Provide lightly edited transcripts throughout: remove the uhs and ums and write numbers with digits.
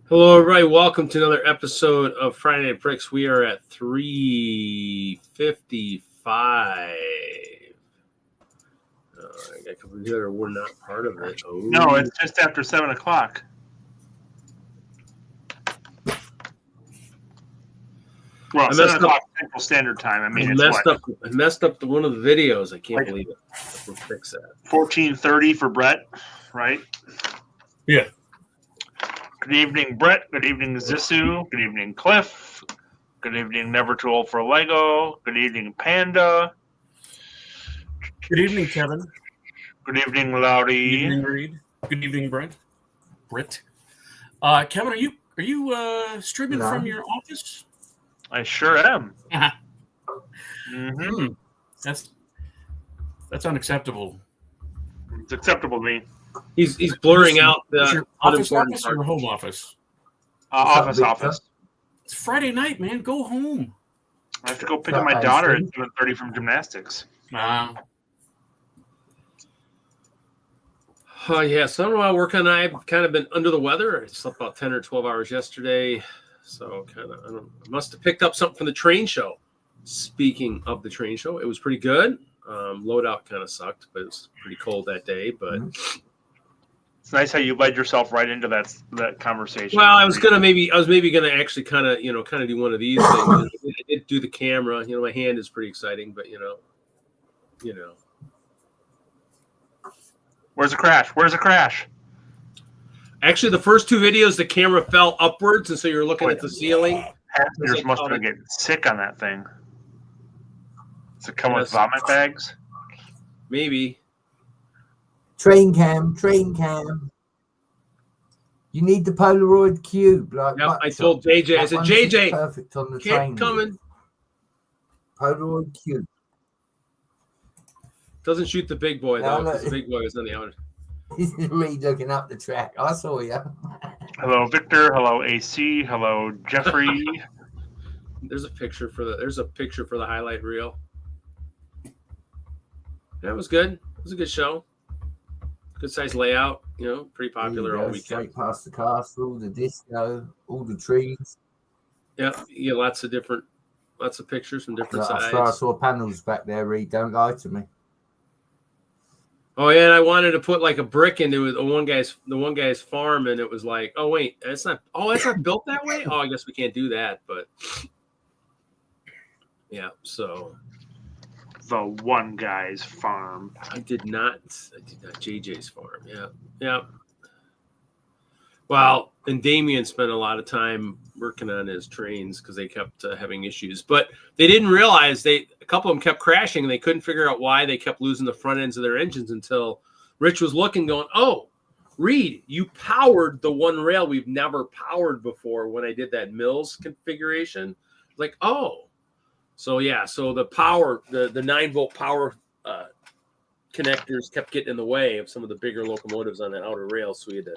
Hello, everybody. Welcome to another episode of Friday Night Bricks. We are at 3:55. I got a couple of here. We're not part of it. Oh. No, it's just after 7 o'clock. Well, 7 o'clock Central Standard Time. I mean, I messed up one of the videos. I can't believe it. We'll fix that. 14:30 for Brett, right? Yeah. Good evening, Brett. Good evening, Zissou. Good evening, Cliff. Good evening, Never Too Old for Lego. Good evening, Panda. Good evening, Kevin. Good evening, Loudy. Good evening, Reed. Good evening, Brent. Kevin, are you streaming from your office? I sure am. Mm-hmm. That's unacceptable. It's acceptable to me. He's blurring out the your office or your home office? Office. It's Friday night, man. Go home. I have to go pick up my daughter at 7:30 from gymnastics. Yeah, so while working, I've kind of been under the weather. I slept about 10 or 12 hours yesterday. So I must have picked up something from the train show. Speaking of the train show, it was pretty good. Loadout kind of sucked, but it was pretty cold that day. But it's nice how you led yourself right into that conversation. Well, I was maybe gonna actually kind of do one of these things. I did do the camera. My hand is pretty exciting, but Where's the crash? Actually, the first two videos, the camera fell upwards, and so you're looking at the ceiling. Passengers must have get sick on that thing. Does it come with vomit bags? Maybe. Train cam. You need the Polaroid cube. I told JJ, I said, JJ, perfect on the train. Coming. Polaroid cube. Doesn't shoot the big boy, though, because the big boy is on the outer. He's really looking up the track. I saw you. Hello, Victor. Hello, AC. Hello, Jeffrey. There's a picture for the highlight reel. That was good. It was a good show. Good size layout. Pretty popular all weekend. Straight past the castle, the disco, all the trees. Yeah, lots of pictures from different sides. I saw panels back there. Reed, don't lie to me. Oh yeah, and I wanted to put like a brick into the one guy's farm, and it was like, oh wait, that's not built that way. Oh, I guess we can't do that. But yeah, so the one guy's farm. I did not. JJ's farm. Yeah. Yeah. Well, and Damien spent a lot of time working on his trains because they kept having issues, but they didn't realize a couple of them kept crashing and they couldn't figure out why they kept losing the front ends of their engines until Rich was looking, going, "Oh, Reed, you powered the one rail we've never powered before when I did that Mills configuration." Like, oh, so yeah, so the power, the 9-volt power connectors kept getting in the way of some of the bigger locomotives on that outer rail, so we had to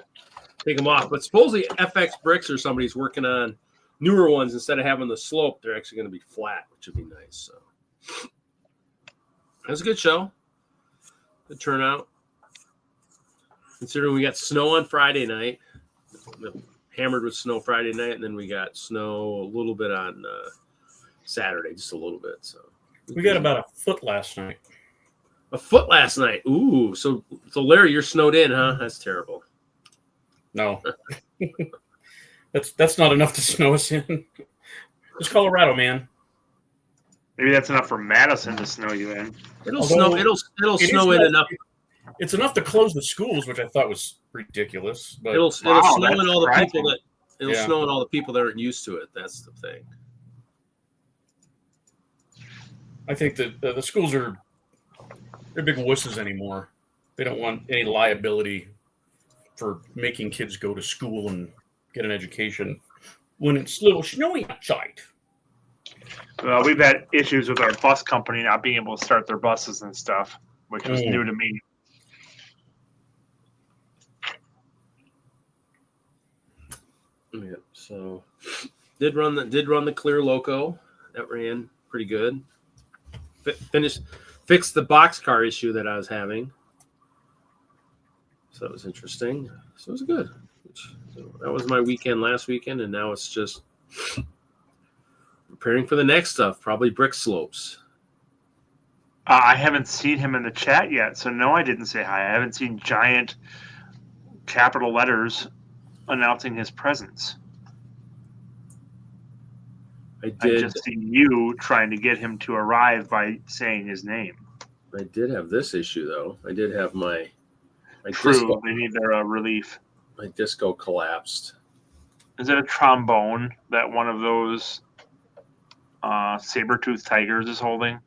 take them off. But supposedly FX Bricks or somebody's working on newer ones. Instead of having the slope, they're actually going to be flat, which would be nice. So that was a good show. Good turnout. Considering we got snow on Friday night, hammered with snow Friday night, and then we got snow a little bit on Saturday, just a little bit. So We got about a foot last night. a foot last night. Ooh, so Larry, you're snowed in, huh? That's terrible. No, that's not enough to snow us in. It's Colorado, man. Maybe that's enough for Madison to snow you in. It'll snow. It'll snow in enough. It's enough to close the schools, which I thought was ridiculous. But It'll snow in all the people that Yeah. snow in all the people that aren't used to it. That's the thing. I think that the schools they're big wusses anymore. They don't want any liability for making kids go to school and get an education when it's little snowy outside. Well, we've had issues with our bus company not being able to start their buses and stuff, which was new to me. Yeah. So did run the Clear Loco. That ran pretty good. Fixed the boxcar issue that I was having. So that was interesting. So it was good. So that was my weekend last weekend, and now it's just preparing for the next stuff, probably brick slopes. I haven't seen him in the chat yet, so no, I didn't say hi. I haven't seen giant capital letters announcing his presence. I did. I just see you trying to get him to arrive by saying his name. I did have this issue though. I did have my True, disco, they need their relief. my disco collapsed. Is it a trombone that one of those saber-toothed tigers is holding?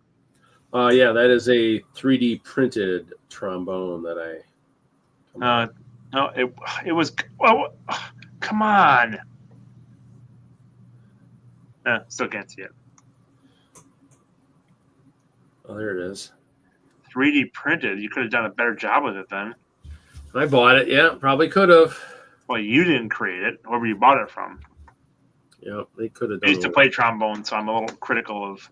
Yeah, that is a 3D printed trombone that I. No, it was. Well, come on. Still can't see it. Oh, there it is. 3D printed. You could have done a better job with it then. I bought it. Yeah, probably could have. Well, you didn't create it. Whoever you bought it from. Yeah, they could have I done. used to play trombone, so I'm a little critical of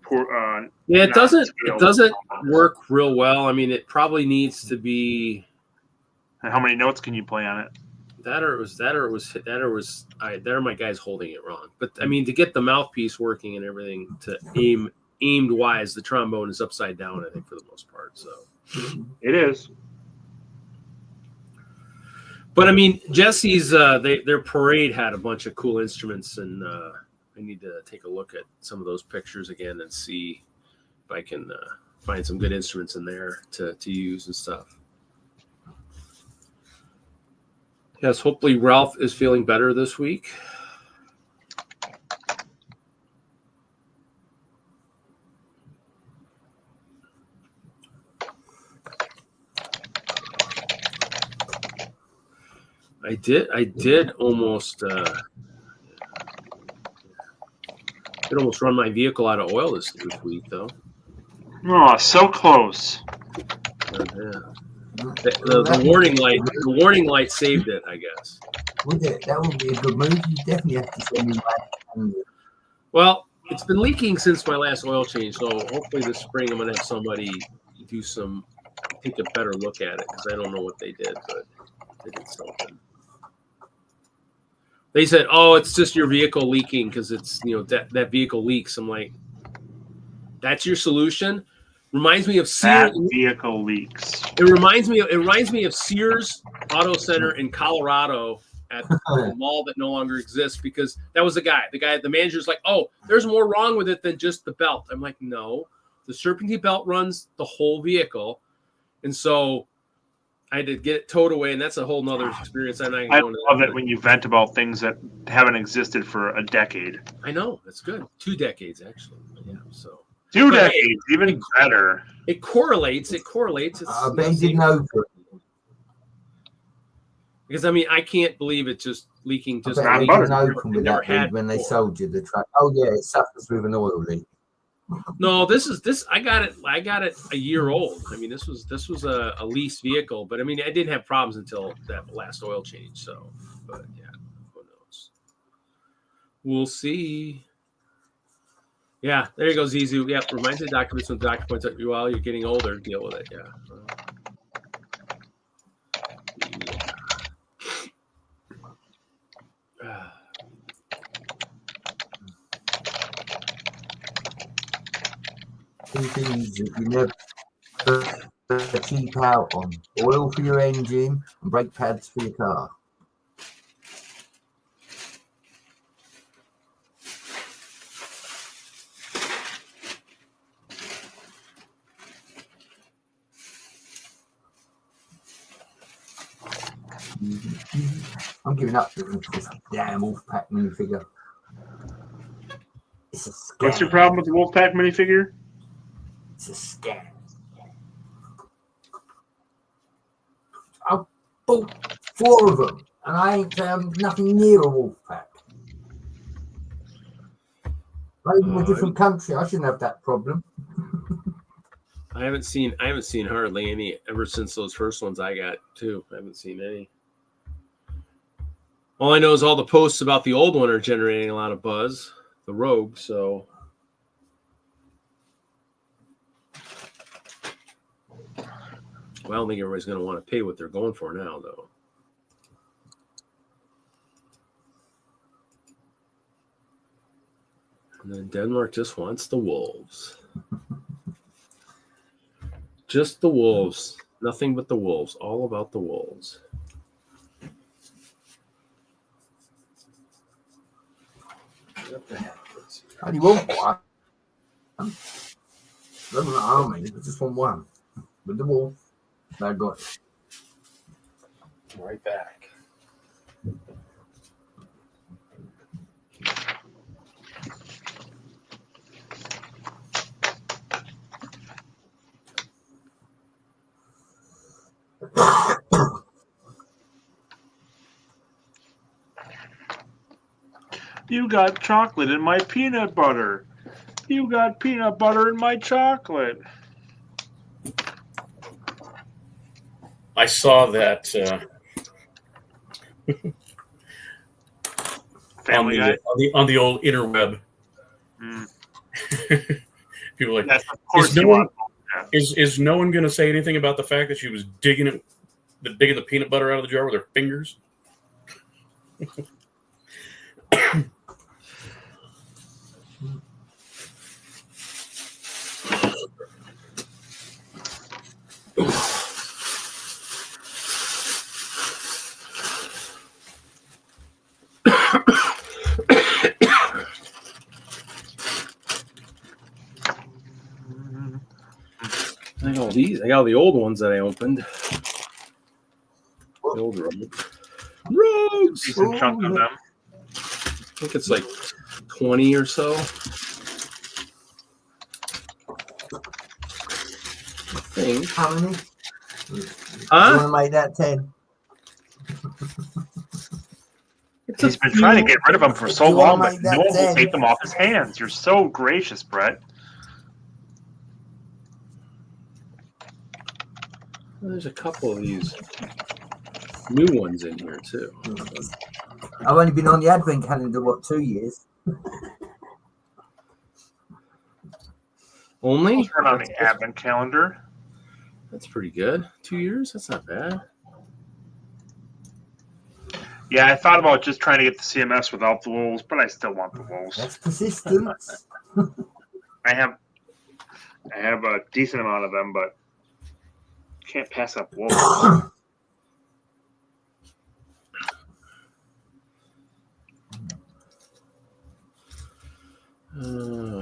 poor. Yeah, it doesn't trombones. work real well. I mean, it probably needs to be And how many notes can you play on it? that, or my guy's holding it wrong. But I mean, to get the mouthpiece working and everything to aimed wise, the trombone is upside down, I think, for the most part. So It is. but I mean, Jesse's their parade had a bunch of cool instruments, and I need to take a look at some of those pictures again and see if I can find some good instruments in there to use and stuff. Yes, hopefully Ralph is feeling better this week. I did almost almost run my vehicle out of oil this week, though. Oh, so close. Yeah. The warning light saved it, I guess. That would be a good move. You definitely have to send me back. Well, it's been leaking since my last oil change, so hopefully this spring I'm gonna have somebody take a better look at it, because I don't know what they did, but they did something. They said, "Oh, it's just your vehicle leaking because it's that vehicle leaks." I'm like, "That's your solution?" Reminds me of Sears. That vehicle leaks. It reminds me of Sears Auto Center in Colorado at the mall that no longer exists, because that was the manager's like, "Oh, there's more wrong with it than just the belt." I'm like, "No, The serpentine belt runs the whole vehicle, and so I had to get it towed away, and that's a whole nother experience. I love it when you vent about things that haven't existed for a decade. I know, that's good. 2 decades, actually. Yeah, so 2 decades, even better. It correlates. It's but he didn't know. Because I mean, I can't believe it's just leaking. Just I bet leaking. he didn't open with Never that had when they before. sold you the truck. Oh yeah, it suffers with an oil leak. No, this. I got it a year old. I mean, this was a lease vehicle, but I mean, I didn't have problems until that last oil change. So, but yeah, who knows? We'll see. Yeah, there you go, Zizu. Yeah, reminds me of documents when the doctor points out while you're getting older, deal with it. Yeah. Two things that you never cheap out on: oil for your engine and brake pads for your car. I'm giving up with this damn Wolfpack minifigure. It's a scam. What's your problem with the Wolfpack minifigure? It's a scam. I bought 4 of them, and I ain't found nothing near a Wolfpack. Made in a different country. I shouldn't have that problem. I haven't seen hardly any ever since those first ones I got too. I haven't seen any. All I know is all the posts about the old one are generating a lot of buzz, the Rogue. So, well, I don't think everybody's going to want to pay what they're going for now, though. And then Denmark just wants the wolves. Just the wolves. Nothing but the wolves. All about the wolves. What the heck? How do you want one? Not an army. I just want one. With the wolf. I got it. Right back. You got chocolate in my peanut butter. You got peanut butter in my chocolate. I saw that Family Guy. on the old interweb. Mm. People are like, Yes, of course is no you one want. is no one going to say anything about the fact that she was digging the peanut butter out of the jar with her fingers? I got all these. I got all the old ones that I opened. The old Rogues. Decent chunk of them. I think it's like 20 or so. How many? Huh? You want to make that 10? He's been trying to get rid of them for so You long, wanna but make that no one will 10? take them off his hands. You're so gracious, Brett. There's a couple of these new ones in here too. I've only been on the advent calendar, 2 years? Only? Turn on the advent calendar. That's pretty good. 2 years? That's not bad. Yeah, I thought about just trying to get the CMS without the wolves, but I still want the wolves. That's persistence. I have a decent amount of them, but can't pass up wolves.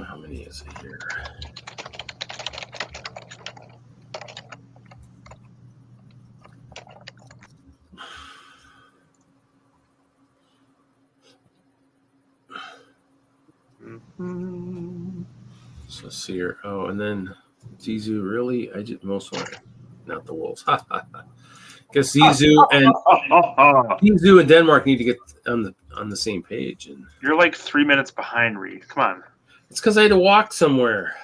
How many is it here? else? Let's see here. Oh, and then Zizou, really? I just most want not the Wolves. Because Zizou and Denmark need to get on the same page. And You're like 3 minutes behind, Reed. Come on. it's because I had to walk somewhere.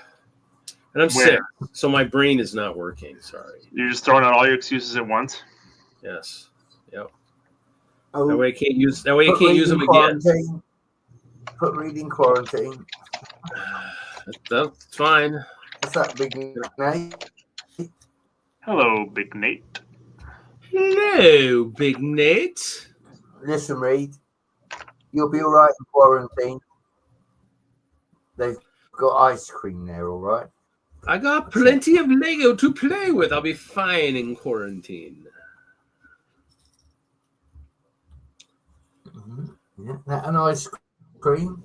And I'm Where? sick, so my brain is not working. Sorry. You're just throwing out all your excuses at once. Yes. Yep. Oh, That way I can't use them again. quarantine. Put Reed in quarantine. That's fine. What's that, Big Nate? Hello, Big Nate. Hello, Big Nate. Listen, Reed. You'll be all right in quarantine. They've got ice cream there, all right? I got plenty of Lego to play with. I'll be fine in quarantine. Mm-hmm. Yeah, that an ice cream?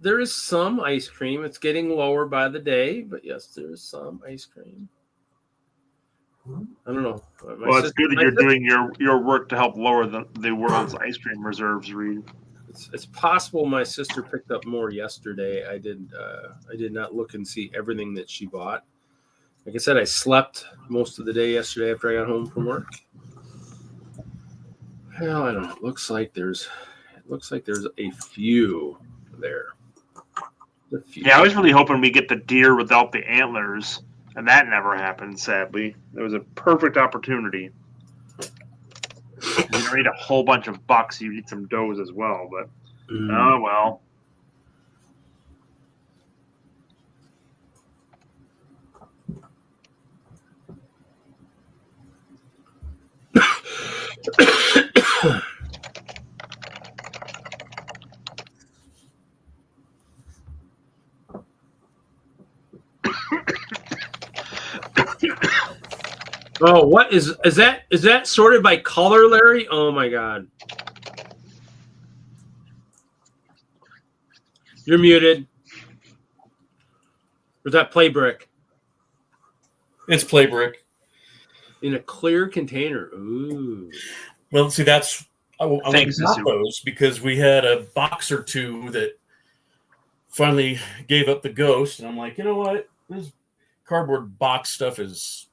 There is some ice cream. It's getting lower by the day, but yes, there is some ice cream. I don't know. Well, it's good that you're doing your work to help lower the world's ice cream reserves, Reed. It's possible my sister picked up more yesterday. I did not look and see everything that she bought. Like I said, I slept most of the day yesterday after I got home from work. Well, I don't know. It looks like there's a few there. A few. Yeah, I was really hoping we get the deer without the antlers, and that never happened, sadly. It was a perfect opportunity. You don't need a whole bunch of bucks. You need some does as well, but oh well. Oh, what is that? Is that sorted by color, Larry? Oh my God. You're muted. Or that play brick? It's play brick. In a clear container. Ooh. Well, see, that's I went and Thanks, got Sue. those because we had a box or two that finally gave up the ghost, and I'm like, you know what? This cardboard box stuff is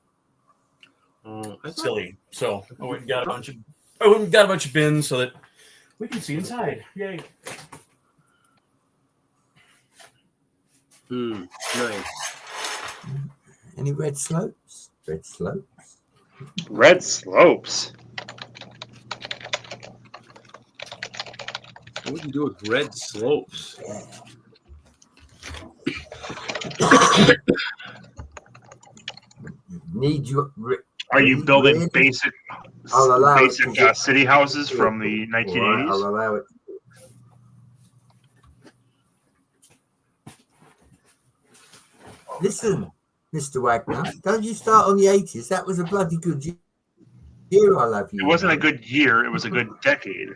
silly. So I went and got a bunch of bins so that we can see inside. Yay! Nice. Any red slopes? Red slopes? Red slopes. What would you do with red slopes? Need you? Are you building Red? basic I'll allow it to city houses from the 1980s? All right, I'll allow it. Listen, Mr. Wagner, don't you start on the 80s? That was a bloody good year, I love you. It wasn't a good year. It was a good decade.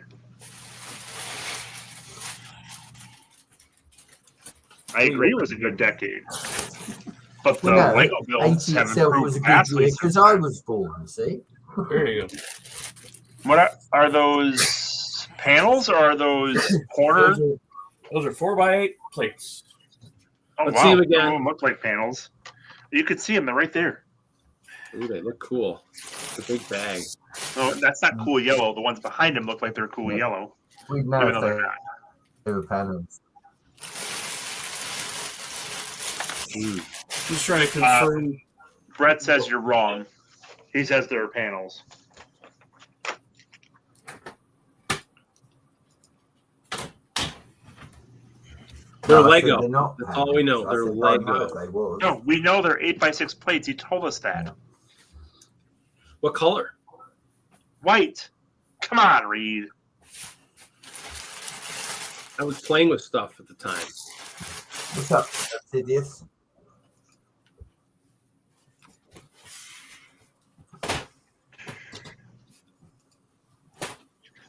I agree. It was a good decade. But the Well, no, Lego builds 80 have itself improved was a good vastly year since because I then. was born, see? There you go. What are those panels or are those corners? Those are 4x8 plates. Oh, Let's wow. see them Some again. of them look like panels. You could see them. They're right there. Ooh, they look cool. It's a big bag. No, that's not cool yellow. The ones behind them look like they're cool yellow. We'd know Even if though they're not. they were panels. Just trying to confirm. Brett says you're wrong. He says they're panels. They're No, I said Lego. they're not That's panels. all we know. I They're said, Lego. I know if they was. No, we know they're 8x6 plates. He told us that. Yeah. What color? White. Come on, Reed. I was playing with stuff at the time. What's up, Sidious?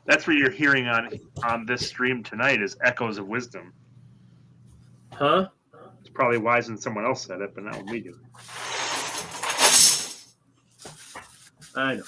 That's what you're hearing on this stream tonight is echoes of wisdom. Huh? It's probably wise when someone else said it, but not when we do. I know.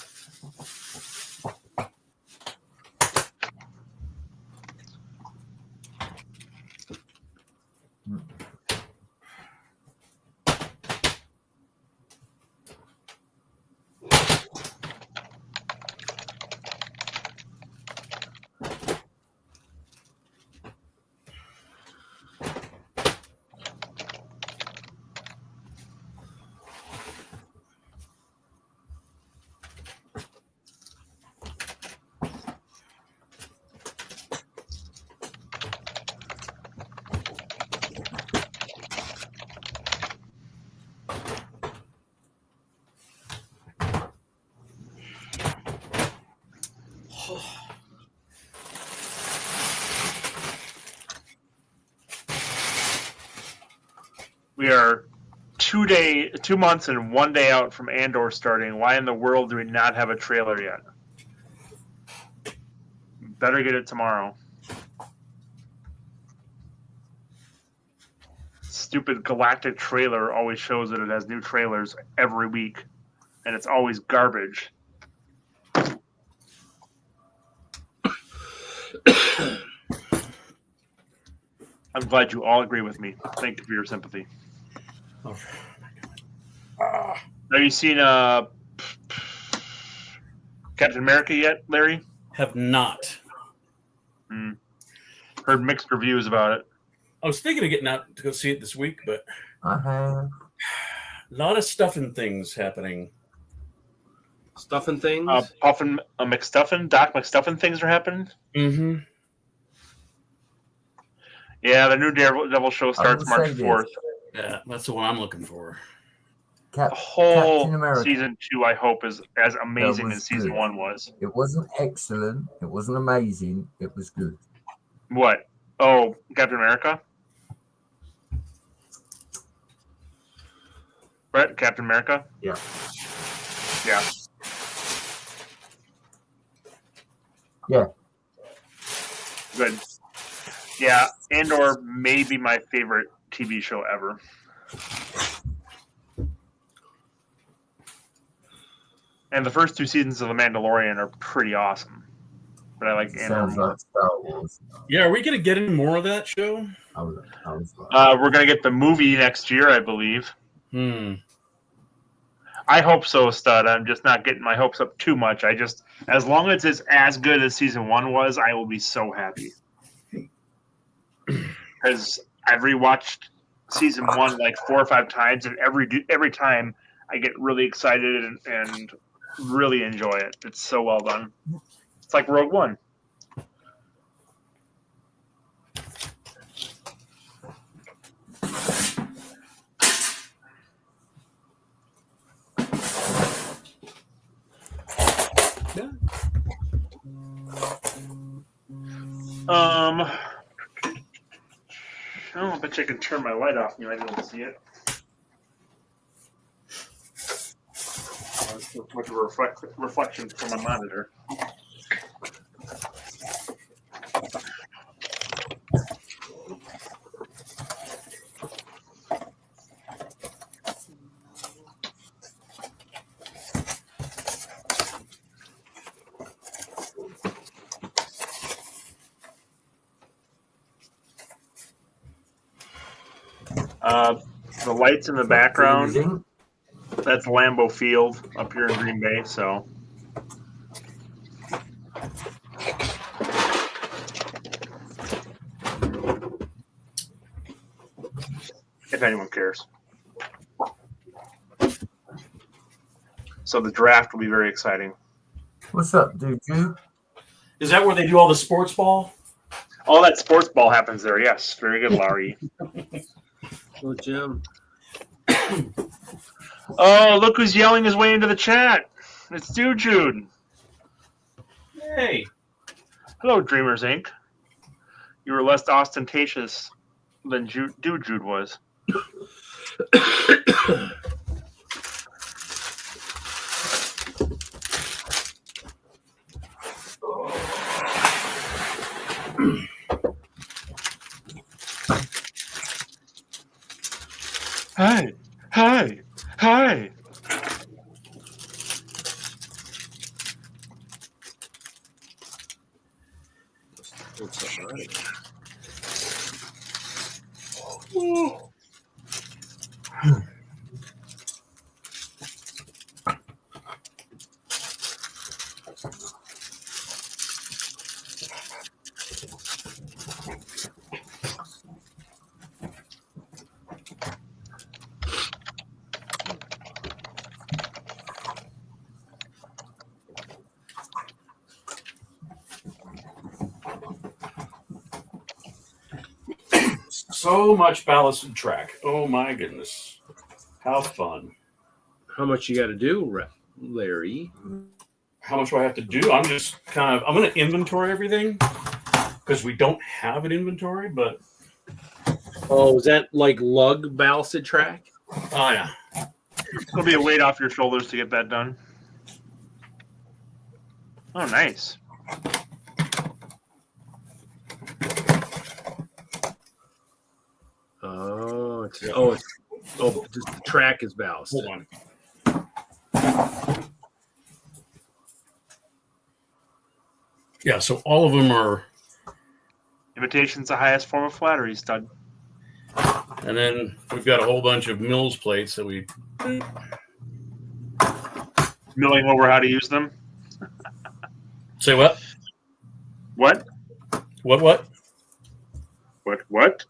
We are 2 months and 1 day out from Andor starting. Why in the world do we not have a trailer yet? Better get it tomorrow. Stupid Galactic trailer always shows that it has new trailers every week, and it's always garbage. I'm glad you all agree with me. Thank you for your sympathy. Oh, Have you seen Captain America yet, Larry? have not. Heard mixed reviews about it. I was thinking of getting out to go see it this week, but I have. a lot of stuff and things happening. Stuffing things. Puffin McStuffin, Doc McStuffin things are happening. Mm-hmm. Yeah, the new Daredevil show starts March 4th. Yeah, that's the one I'm looking for. The whole Captain America. season 2, I hope, is as amazing as season good. 1 was. It wasn't excellent. It wasn't amazing. It was good. What? Oh, Captain America? Brett, Captain America? Yeah. Yeah. Yeah. Good. Yeah, Andor may be my favorite TV show ever. And the first 2 seasons of The Mandalorian are pretty awesome. But I like Andor Sounds more. like Star Wars. Yeah, are we going to get any more of that show? I was like, We're going to get the movie next year, I believe. I hope so, Stud. I'm just not getting my hopes up too much. As long as it's as good as season 1 was, I will be so happy. Because I've rewatched season 1 like 4 or 5 times, and every time I get really excited and really enjoy it. It's so well done. It's like Rogue One. I bet you I can turn my light off and you might be able to see it. It's too much of a reflection from my monitor. The lights in the background, that's Lambeau Field up here in Green Bay, so. If anyone cares. So the draft will be very exciting. what's up, dude? You? Is that where they do all the sports ball? All that sports ball happens there, yes. Very good, Larry. Oh, Jim. Oh, look who's yelling his way into the chat. It's Jude. Hey. Hello, Dreamers Inc. You were less ostentatious than Jude was. Hi. Hi. Hi. It's all right. So much ballasted track. Oh my goodness. How fun. How much you got to do, Larry? How much do I have to do? I'm going to inventory everything because we don't have an inventory, but Oh, is that like lug ballasted track? Oh yeah. It'll be a weight off your shoulders to get that done. Oh, nice. Oh, just the track is ballasted. Hold on. Yeah, so all of them are, Imitation's the highest form of flattery, stud. and then we've got a whole bunch of Mills plates that we. Milling over how to use them. Say what? What? What? What?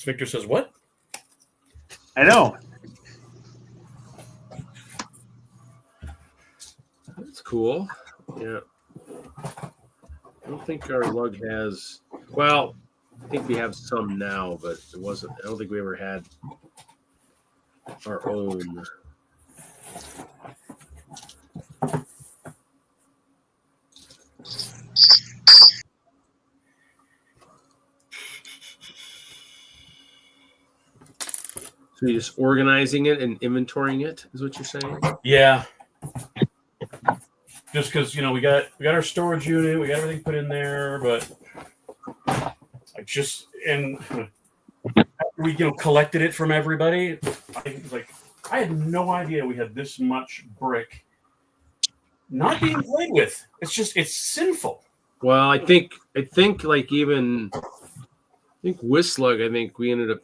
Victor says what? I know. That's cool. Yeah. I don't think our lug has. Well, I think we have some now, but it wasn't. I don't think we ever had our own. So you're just organizing it and inventorying it, is what you're saying? Yeah. Just because we got our storage unit, we got everything put in there, but and we collected it from everybody. I had no idea we had this much brick not being played with. It's sinful. Well, I think like even WISLUG, I think we ended up.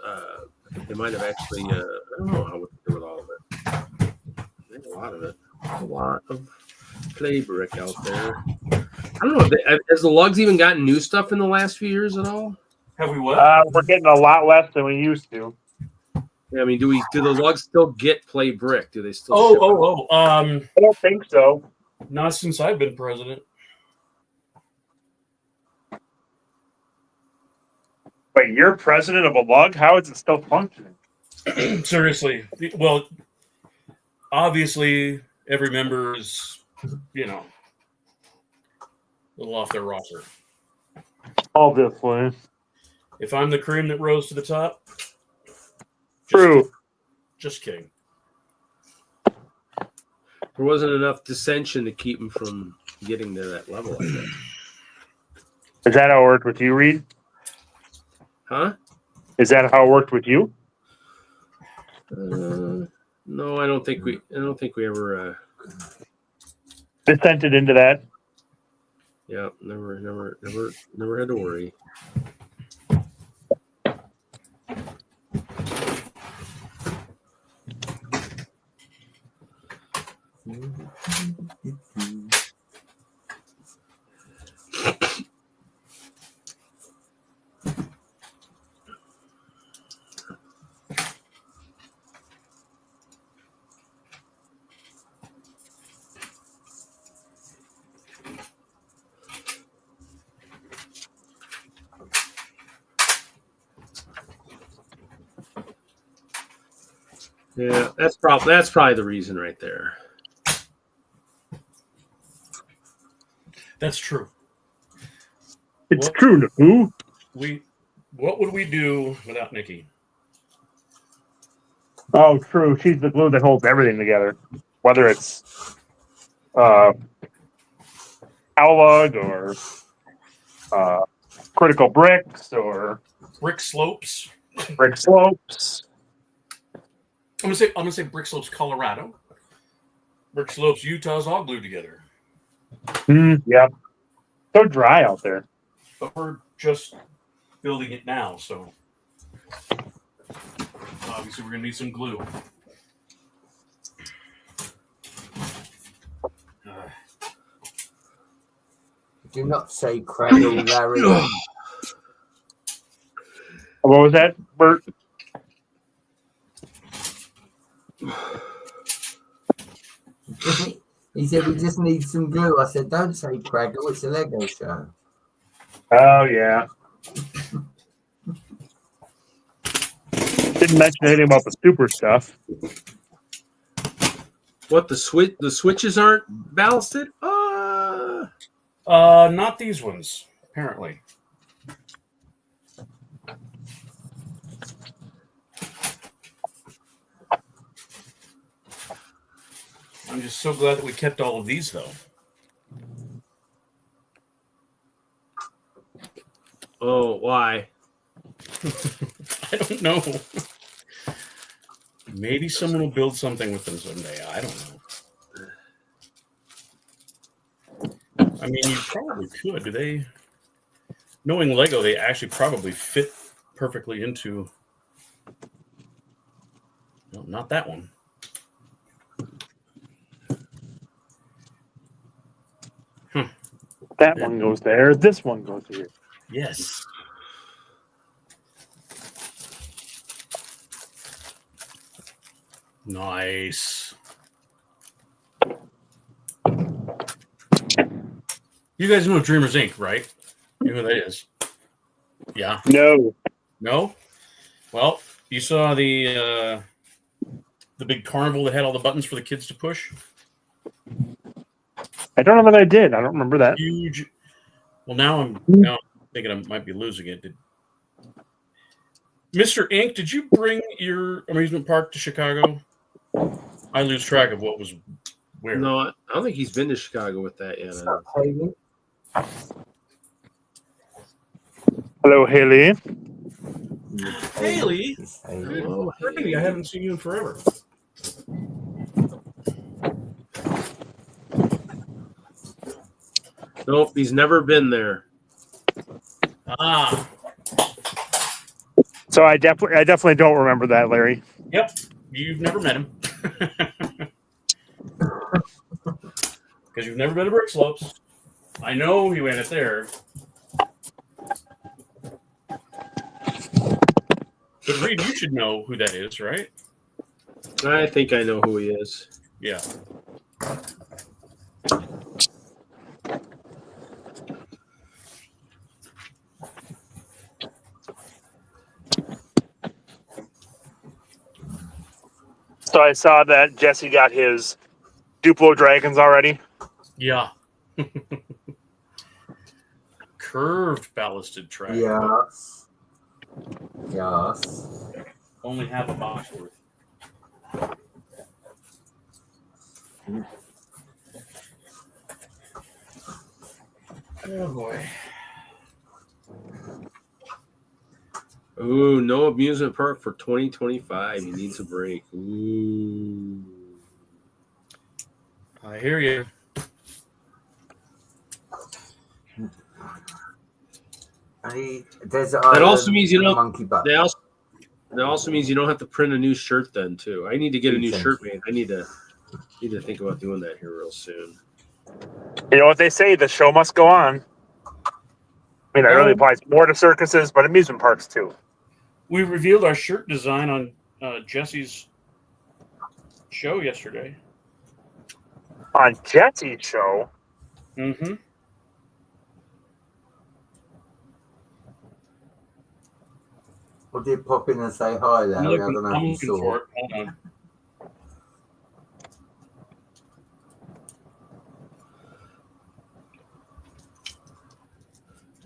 I think they might have actually. I don't know how to do with all of it. There's a lot of it. A lot of play brick out there. I don't know. Has the lugs even gotten new stuff in the last few years at all? Have we what? We're getting a lot less than we used to. Yeah, I mean, do the lugs still get play brick? Do they still? I don't think so. Not since I've been president. Wait, you're president of a lug? How is it still functioning? Seriously. Well, obviously, every member is, a little off their rocker. Obviously. If I'm the cream that rose to the top. True. Just kidding. There wasn't enough dissension to keep them from getting to that level, I guess. Is that how it worked with you, Reed? Huh? Is that how it worked with you? No, I don't think we ever. Dissented into that. Yeah, never had to worry. Yeah, that's probably the reason right there. That's true. It's true to who? What would we do without Nikki? Oh, true. She's the glue that holds everything together. Whether it's AFOLUG or critical bricks or Brick slopes. brick slopes. I'm gonna say Brick Slopes, Colorado. Brick Slopes, Utah's all glued together. Yeah. So dry out there. But we're just building it now, so obviously we're gonna need some glue. Do not say cradle, Larry. What was that, Bert? He said we just need some glue. I said, don't say Craggle, it's a Lego show. Oh, yeah. Didn't mention anything about the super stuff. What, the switches aren't ballasted? Not these ones, apparently. I'm just so glad that we kept all of these, though. Oh, why? I don't know. Maybe someone will build something with them someday. I don't know. I mean, you probably could. Do they? Knowing Lego, they actually probably fit perfectly into. No, not that one. That one goes there. This one goes here. Yes. Nice. You guys know Dreamers Inc., right? You know who that is? Yeah. No. No? Well, you saw the big carnival that had all the buttons for the kids to push? I don't know that I did. I don't remember that. Huge. Well, now I'm thinking I might be losing it. Mr. Inc., did you bring your amusement park to Chicago? I lose track of what was where. No, I don't think he's been to Chicago with that yet. Hello, Haley. Haley? Oh, Brittany, I haven't seen you in forever. Nope, he's never been there. Ah. So I definitely don't remember that, Larry. Yep. You've never met him. Because you've never been to Brick Slopes. I know he went it there. But Reed, you should know who that is, right? I think I know who he is. Yeah. So I saw that Jesse got his Duplo dragons already. Yeah. Curved ballasted track. Yes. Yes. Only half a box worth. Oh boy. Ooh, no amusement park for 2025. He needs a break. Ooh. I hear you. That also means you don't. Monkey butt. That also means you don't have to print a new shirt then too. I need to get a new shirt made. I need to think about doing that here real soon. You know what they say, the show must go on. I mean, that really applies more to circuses, but amusement parks too. We revealed our shirt design on Jesse's show yesterday. On Jesse's show? Mm-hmm. Would you pop in and say hi there? I'm I looking, don't know I'm if you looking saw. for it. Hold on.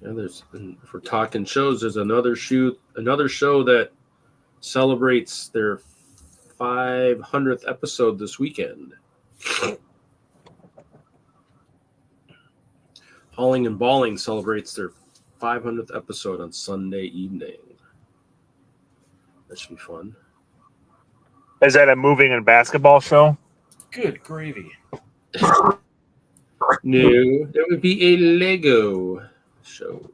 Yeah, if we're talking shows, there's another show that celebrates their 500th episode this weekend. Hauling and Balling celebrates their 500th episode on Sunday evening. That should be fun. Is that a moving and basketball show? Good gravy. No, that would be a Lego show.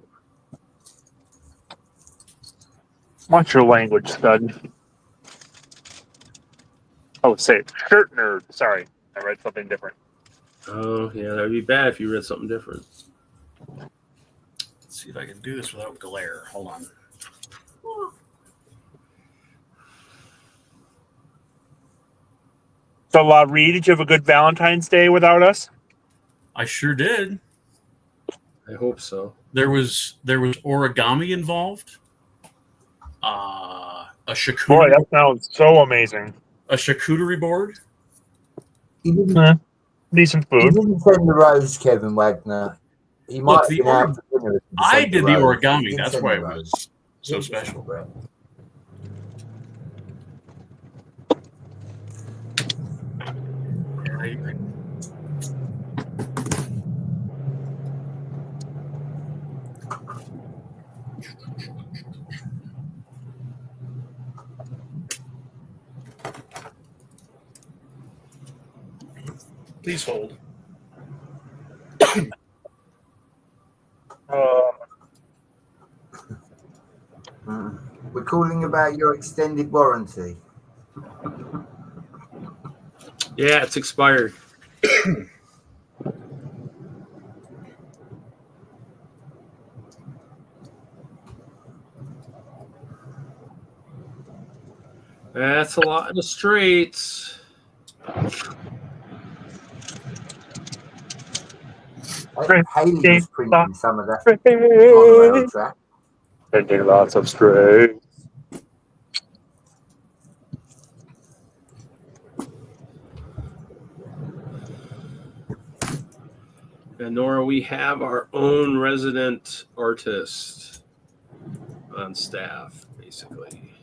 Watch your language, stud. Oh, say shirt nerd. Sorry, I read something different. Oh, yeah, that would be bad if you read something different. Let's see if I can do this without glare. Hold on. So, Reed, did you have a good Valentine's Day without us? I sure did. I hope so. There was origami involved. A charcuterie. Boy, that sounds so amazing. A charcuterie board. He didn't, Decent he food. didn't send the rose, Kevin Wagner. He might Look, have been out for dinner. if he I sent did the rose. He origami. didn't That's send why the it rose. was so special. Please hold. We're calling about your extended warranty. Yeah, it's expired. That's a lot of straights. Haley was printing some of that on the rail track. Printing lots of straight. And Nora, we have our own resident artist on staff, basically.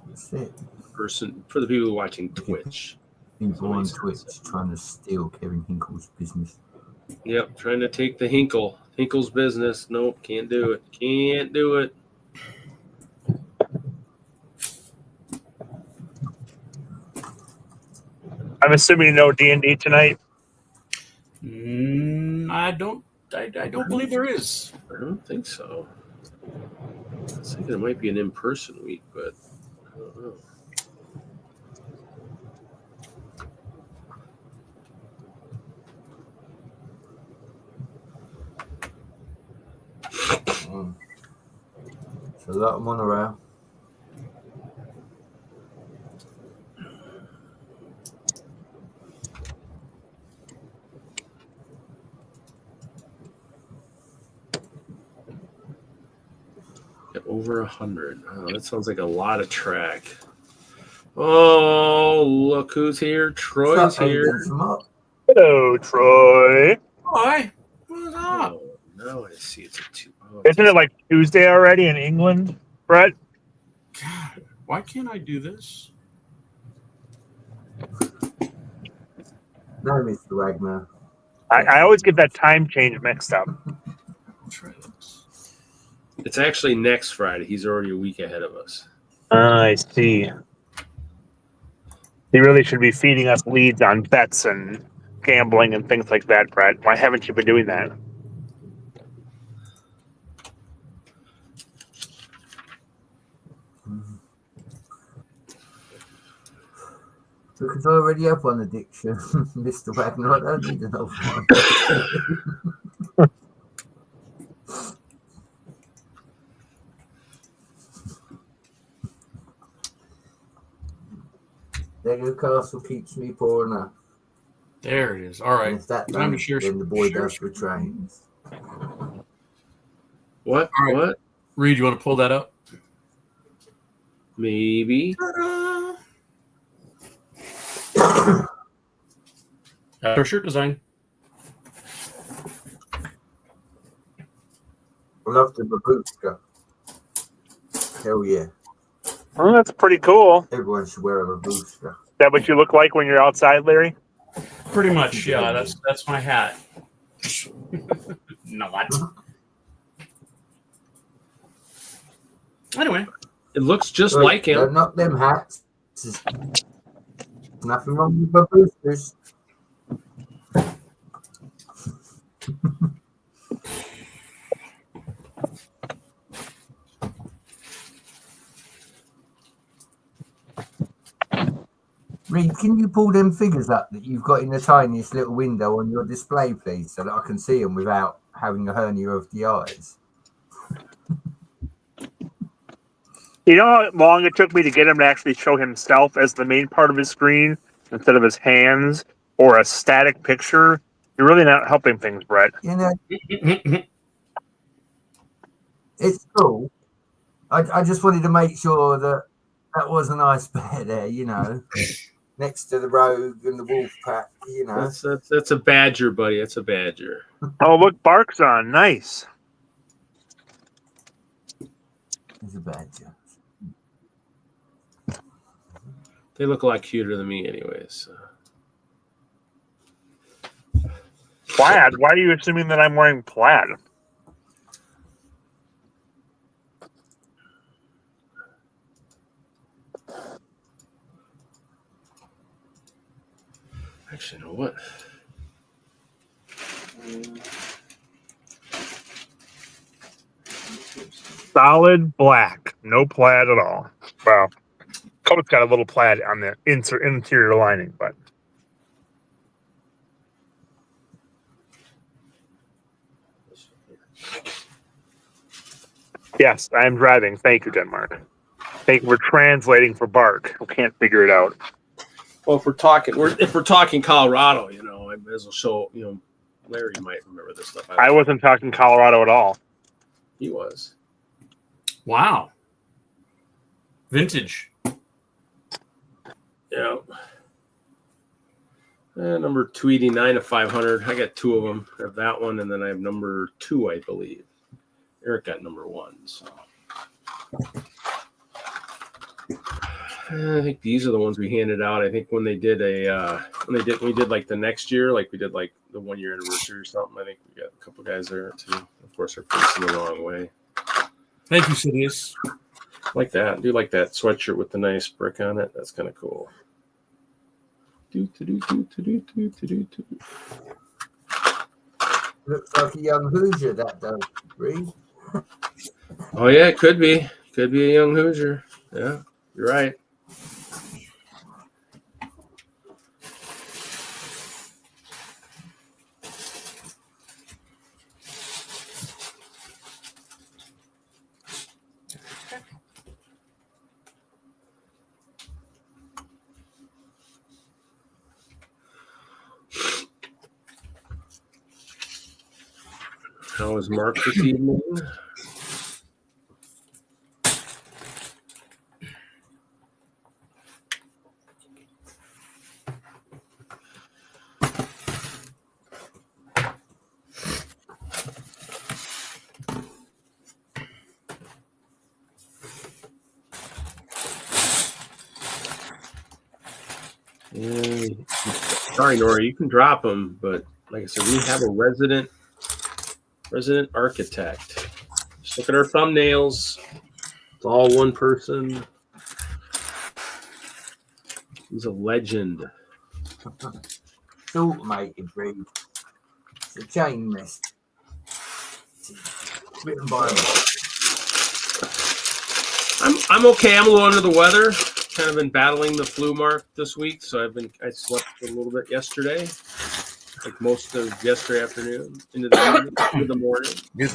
That's it. Person for the people watching Twitch. People on Twitch trying to steal Kevin Hinkle's business. Yep, trying to take the Hinkle's business. Nope, can't do it. Can't do it. I'm assuming no D&D tonight. I don't believe there is. I don't think so. I was thinking it might be an in-person week, but I don't know. It's a lot of monorail. Over 100. Oh, that sounds like a lot of track. Oh, look who's here. Troy's here. Hello, Troy. Hi. What's up? Oh, now I see it's a 2. Oh, Isn't it like Tuesday already in England, Brett? God, why can't I do this? No, Mr. Wagner. I always get that time change mixed up. I'll try this. It's actually next Friday. He's already a week ahead of us. I see. You really should be feeding us leads on bets and gambling and things like that, Brett. Why haven't you been doing that? Because I already have one addiction, Mr. Wagner. I don't need another one. Legend Castle keeps me poor enough. There it is. All right. And if that Time to done, share then the boy share does screen. the trains. What? All right. What? Reed, you want to pull that up? Maybe. Our shirt design. I love the babushka. Hell yeah. Oh, that's pretty cool. Everyone should wear a babushka. Is that what you look like when you're outside, Larry? Pretty much, yeah. That's my hat. Not. Anyway, It looks just Look, like him. they're not them hats. There's nothing wrong with babushkas. Reed, can you pull them figures up that you've got in the tiniest little window on your display, please, so that I can see them without having a hernia of the eyes? You know how long it took me to get him to actually show himself as the main part of his screen instead of his hands or a static picture? You're really not helping things, Brett. You know, it's cool. I just wanted to make sure that that was a nice pair there, you know, next to the Rogue and the Wolf Pack, you know. That's a badger, buddy. That's a badger. Oh, look, Bark's on. Nice. It's a badger. They look a lot cuter than me, anyways. Plaid? Why are you assuming that I'm wearing plaid? Actually, you know what? Solid black, no plaid at all. Well, coat's got a little plaid on the interior lining, but yes, I am driving. Thank you, Denmark. Thank you for translating for Bark, who can't figure it out. Well, if we're talking Colorado, you know, I might as well show, you know, Larry might remember this stuff. I wasn't talking Colorado at all. He was. Wow. Vintage. Yeah. Number 289 of 500. I got 2 of them. I have that one, and then I have number 2, I believe. Eric got number 1. So I think these are the ones we handed out. I think when they did we did like the next year, like we did like the 1-year anniversary or something. I think we got a couple guys there too. Of course, they're facing the wrong way. Thank you, Sidious. Like that. I do like that sweatshirt with the nice brick on it. That's kind of cool. Looks like a young Hoosier, that does, Reed. Oh yeah, it could be. Could be a young Hoosier. Yeah, you're right. How was Mark this evening? Yeah. Sorry, Nora, you can drop them, but like I said, we have a resident architect. Just look at our thumbnails. It's all one person. He's a legend. It's automated, Reed. It's a chain mess. Written by me. I'm okay. I'm a little under the weather. Kind of been battling the flu, Mark, this week, so I slept a little bit yesterday, like most of yesterday afternoon into the evening, into the morning. Yeah,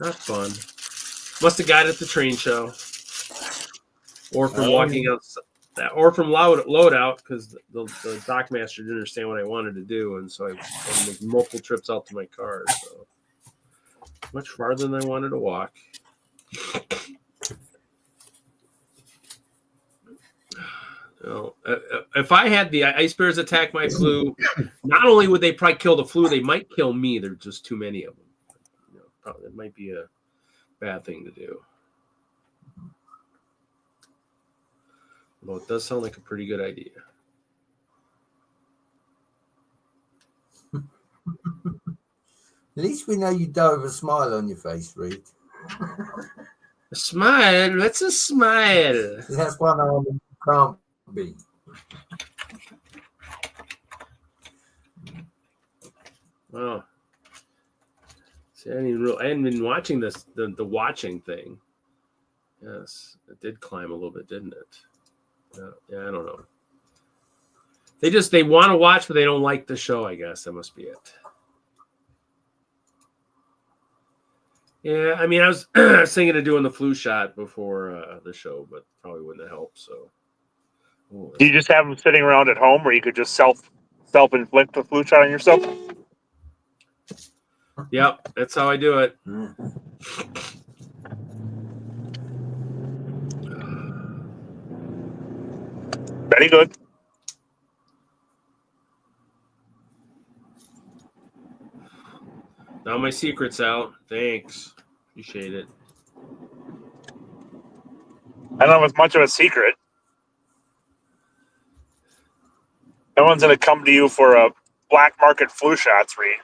not fun. Must have got it at the train show, or from walking outside, or from load out, because the dock master didn't understand what I wanted to do, and so I made multiple trips out to my car. So much farther than I wanted to walk. You know, if I had the ice bears attack my flu, not only would they probably kill the flu, they might kill me. There's just too many of them. You know, probably, it might be a bad thing to do. Well, it does sound like a pretty good idea. At least we know you don't have a smile on your face, Reed. A smile? What's a smile? That's one arm you can't be. Wow. See, I hadn't been watching this, the watching thing. Yes, it did climb a little bit, didn't it? Yeah, I don't know. They want to watch, but they don't like the show, I guess. That must be it. Yeah, I mean, I was thinking of doing the flu shot before the show, but probably wouldn't have helped. So, Do you just have them sitting around at home, or you could just self-inflict the flu shot on yourself? Yep, that's how I do it. Very good. Now my secret's out. Thanks. Appreciate it. I don't know if it's much of a secret. No one's going to come to you for a black market flu shots read.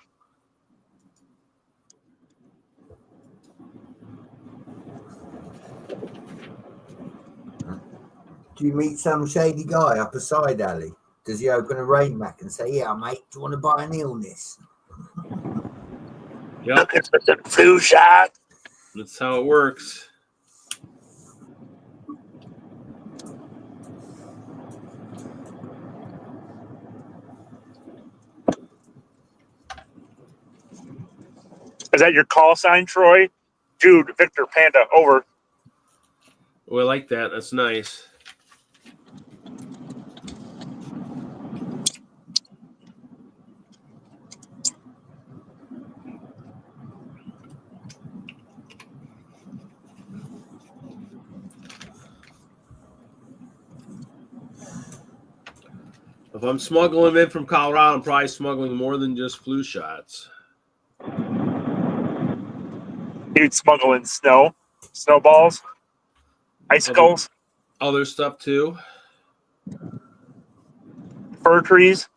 Do you meet some shady guy up a side alley? Does he open a rain mac and say, "Yeah, mate, do you want to buy an illness?" Yep, It's a flu shot. that's how it works. Is that your call sign, Troy? Jude, Victor, Panda, over. Oh, I like that. That's nice. If I'm smuggling them in from Colorado, I'm probably smuggling more than just flu shots. You'd smuggle in snow, snowballs, icicles, Other stuff too. fir trees,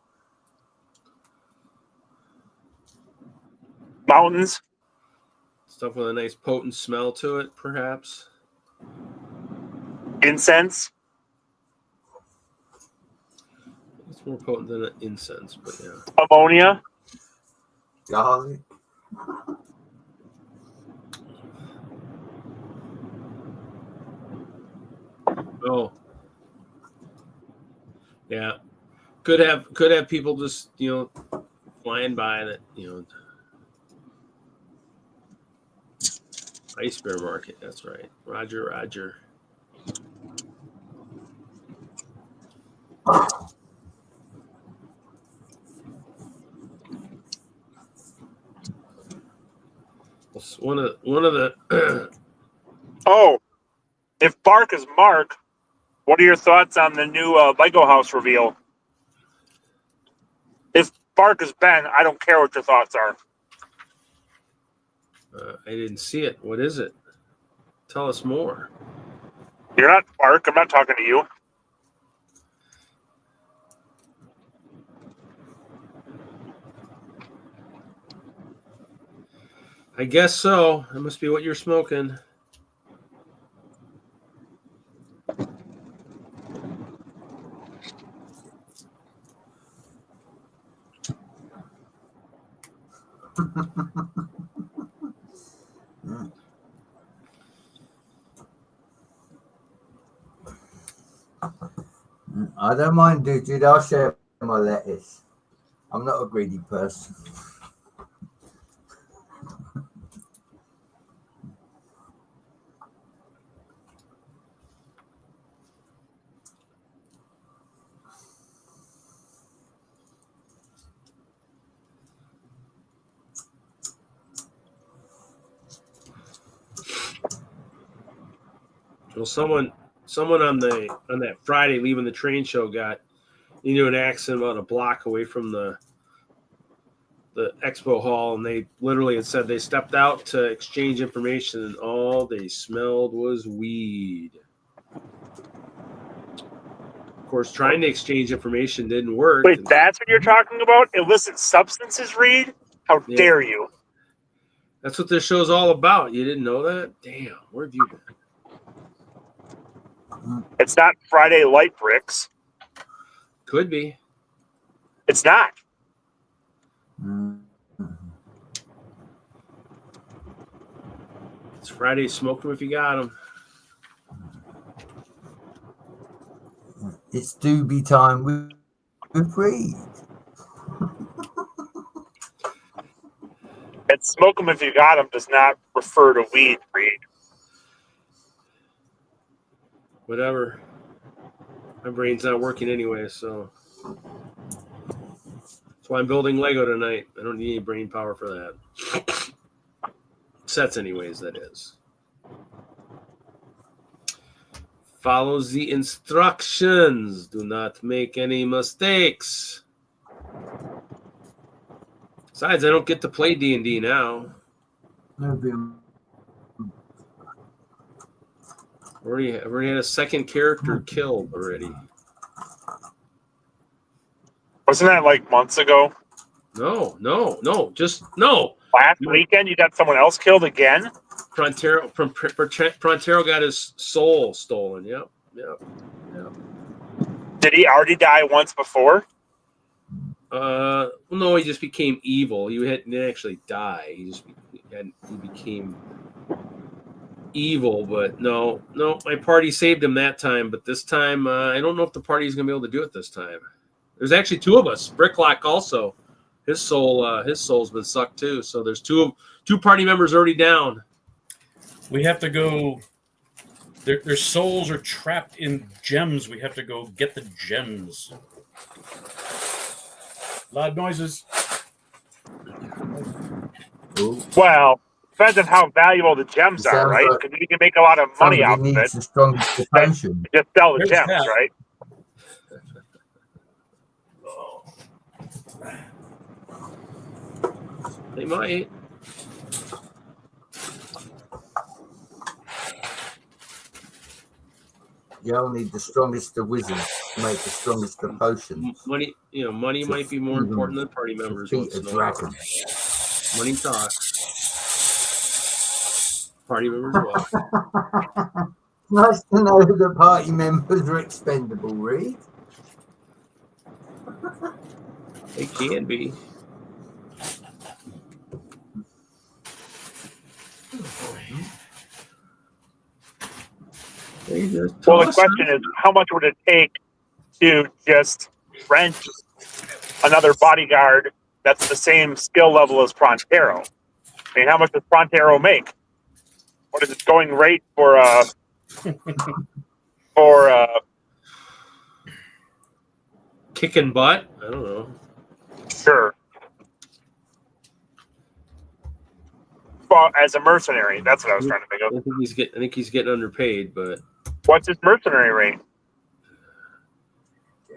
mountains. Stuff with a nice potent smell to it, perhaps. Incense. It's more potent than an incense, but yeah. Ammonia. Garlic. Oh, yeah. Could have people just flying by that Ice Bear Market. That's right. Roger. One of the Oh, if Bark is Mark, what are your thoughts on the new Lego house reveal? If Bark is Ben, I don't care what your thoughts are. I didn't see it. What is it? Tell us more. You're not Bark. I'm not talking to you. I guess so. That must be what you're smoking. I don't mind, dude. I'll share my lettuce. I'm not a greedy person. Well, someone on that Friday leaving the train show got into an accident about a block away from the expo hall, and they literally had said they stepped out to exchange information, and all they smelled was weed. Of course, trying to exchange information didn't work. Wait, that's what you're talking about? Illicit substances, Reed? How dare you? That's what this show's all about. You didn't know that? Damn, where have you been? It's not Friday light bricks. Could be. It's not. It's Friday. Smoke them if you got them. It's doobie time with Reed. And smoke them if you got them does not refer to weed, Reed. Whatever. My brain's not working anyway, so that's why I'm building Lego tonight. I don't need any brain power for that. Sets anyways, that is. Follows the instructions. Do not make any mistakes. Besides, I don't get to play D&D now. Already had a second character killed already. Wasn't that like months ago? No. Just no. Last weekend, you got someone else killed again? Prontero got his soul stolen. Yep. Did he already die once before? No, he just became evil. He didn't actually die. He became evil. But no, my party saved him that time. But this time, I don't know if the party's gonna be able to do it this time. There's actually two of us. Bricklock also, his soul's been sucked too. So there's two party members already down. We have to go. Their souls are trapped in gems. We have to go get the gems. Loud noises. Well, depends on how valuable the gems are, right? Because you can make a lot of money out of it. The strongest potion. Just sell the There's gems, that. right? They might. You only need the strongest of wizards to make the strongest of potions. Money might be more important than party members. Defeat a dragon. Money talks. Party members well. Nice to know the party members are expendable, Reed. They can be. Well, the question is, how much would it take to just rent another bodyguard that's the same skill level as Prontero? I mean, how much does Prontero make? What is its going rate for kicking butt? I don't know. Sure. Well, as a mercenary, that's what I was trying to think of. I think he's getting underpaid, but What's his mercenary rate?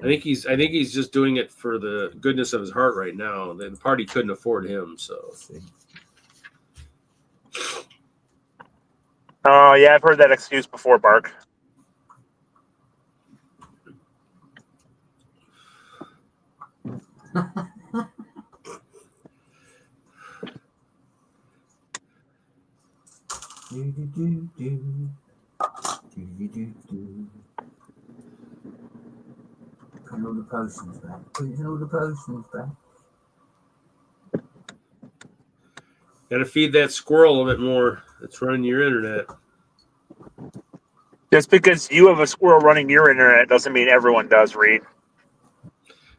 I think he's just doing it for the goodness of his heart right now. The party couldn't afford him, so. Oh, yeah, I've heard that excuse before, Bark. Put all the potions back. Put all the potions back. Got to feed that squirrel a bit more. That's running your internet. Just because you have a squirrel running your internet doesn't mean everyone does, Reed.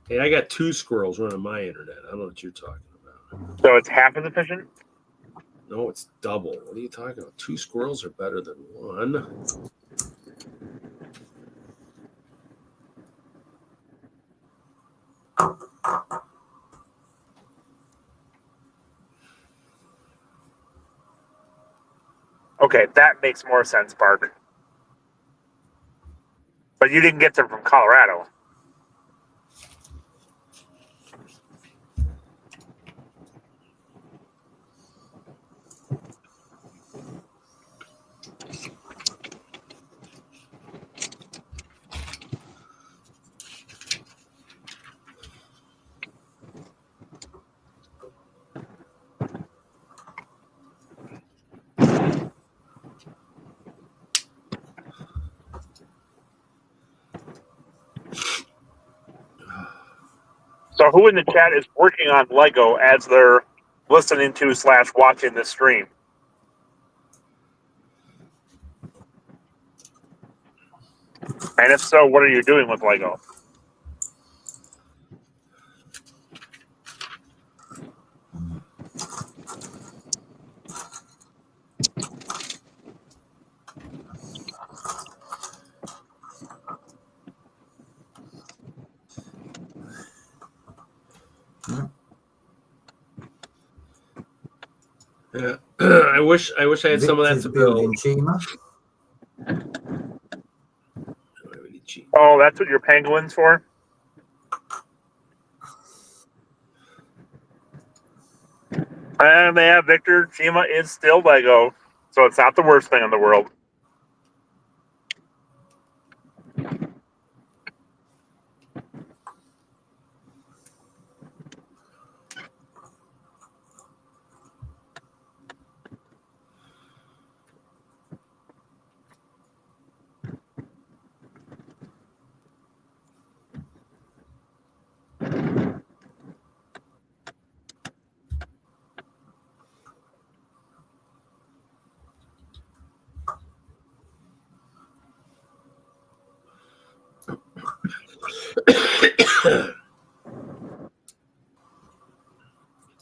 Hey, I got 2 squirrels running my internet. I don't know what you're talking about. So it's half as efficient? No, it's double. What are you talking about? 2 squirrels are better than 1. Okay, that makes more sense, Bark. But you didn't get them from Colorado. So who in the chat is working on Lego as they're listening to / watching this stream? And if so, what are you doing with Lego? Yeah. I wish I had some of that to build. Building Chima. Oh, that's what your penguin's for? And they have Victor. Chima is still Lego, so it's not the worst thing in the world.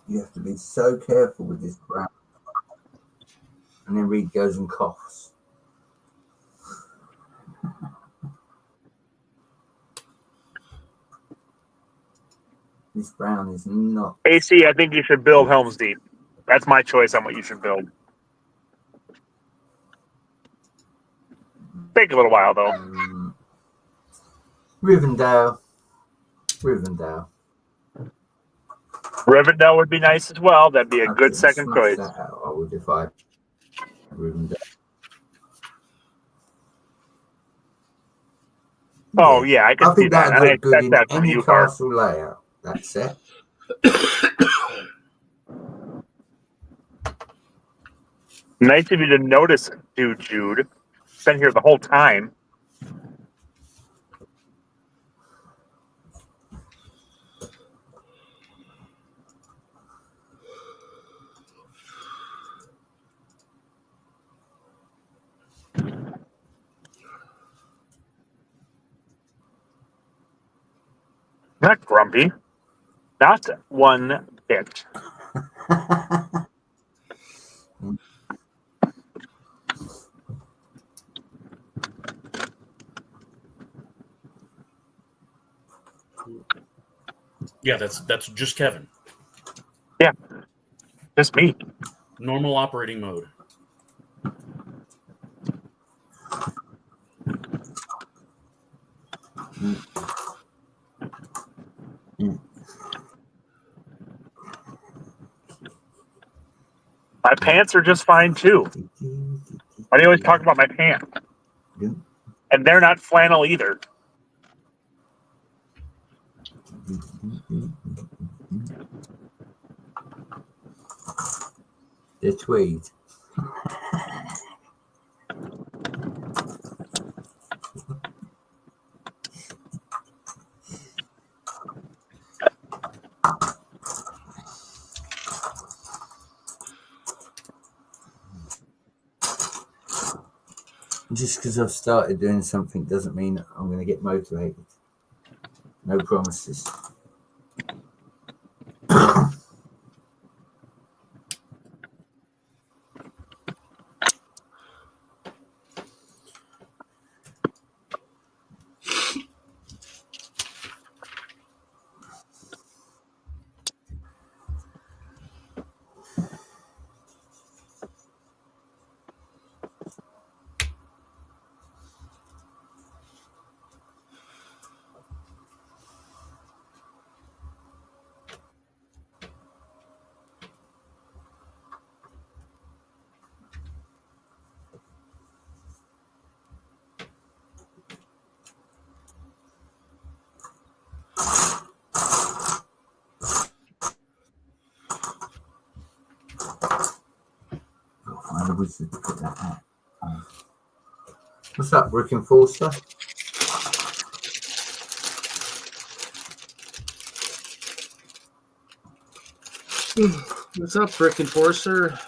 You have to be so careful with this brown. And then Reed goes and coughs. This brown is not. AC, I think you should build Helm's Deep. That's my choice on what you should build. Take a little while, though. Rivendell. Rivendell would be nice as well. That'd be a good second choice. That out, I would if I Rivendell. Oh, yeah, I can see think that. that'd And I look good expect in that from any you, Carl. castle layout. That's it. Nice of you to notice, dude, Jude. Been here the whole time. Not grumpy. Not one bit. Yeah, that's just Kevin. Yeah, just me. Normal operating mode. My pants are just fine, too. Why do you always talk about my pants? And they're not flannel either. The tweed. Just because I've started doing something doesn't mean I'm going to get motivated. No promises. Find a wizard to put that at. What's up, Rick and Forster? What's up, Rick and Forster?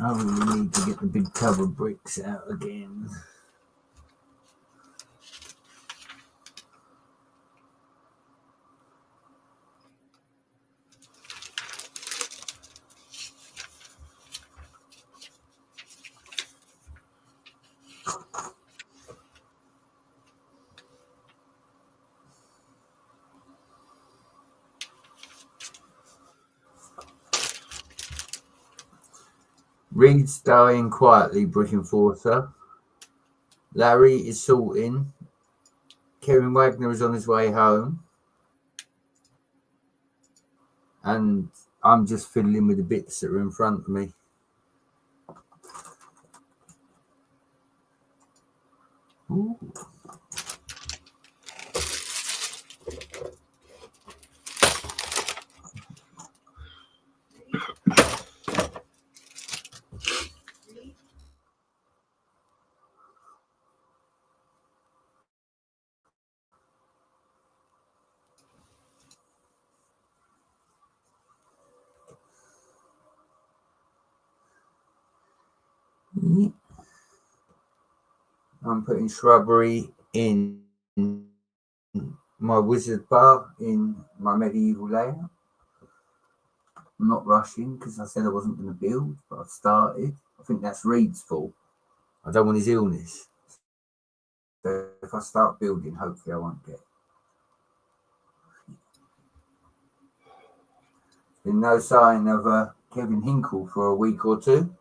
I really need to get the big cover bricks out again. Reed's dying quietly, Brick and Forcer. Larry is sorting. Kevin Wagner is on his way home. And I'm just fiddling with the bits that are in front of me. Ooh. I'm putting shrubbery in my wizard bar in my medieval layout. I'm not rushing because I said I wasn't going to build, but I've started. I think that's Reed's fault. I don't want his illness. So if I start building, hopefully I won't get. Been no sign of Kevin Hinkle for a week or two.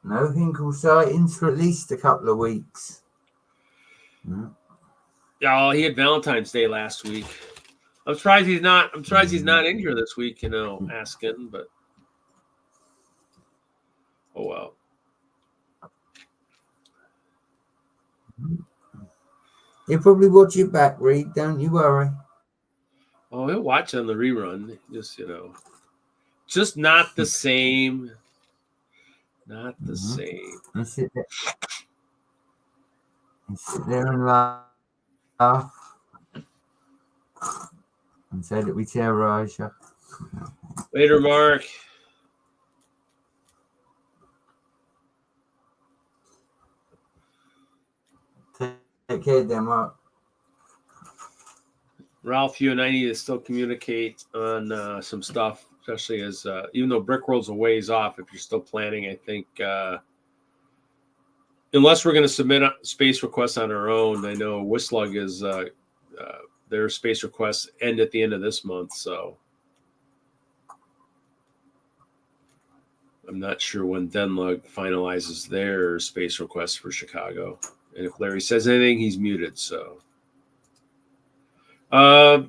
No Hinkle sightings for at least a couple of weeks. Yeah, he had Valentine's Day last week. I'm surprised he's not in here this week, asking, but oh well. He'll probably watch it back, Reed, don't you worry. Oh, he'll watch on the rerun. Just not the same. Not the same. And sit there and laugh and say that we terrorise you. Later, Mark. Take care, then, Mark. Ralph, you and I need to still communicate on some stuff, especially as even though Brickworld's a ways off, if you're still planning, I think unless we're going to submit space requests on our own, I know WISLUG is their space requests end at the end of this month, so I'm not sure when DENLUG finalizes their space requests for Chicago. And if Larry says anything, he's muted. So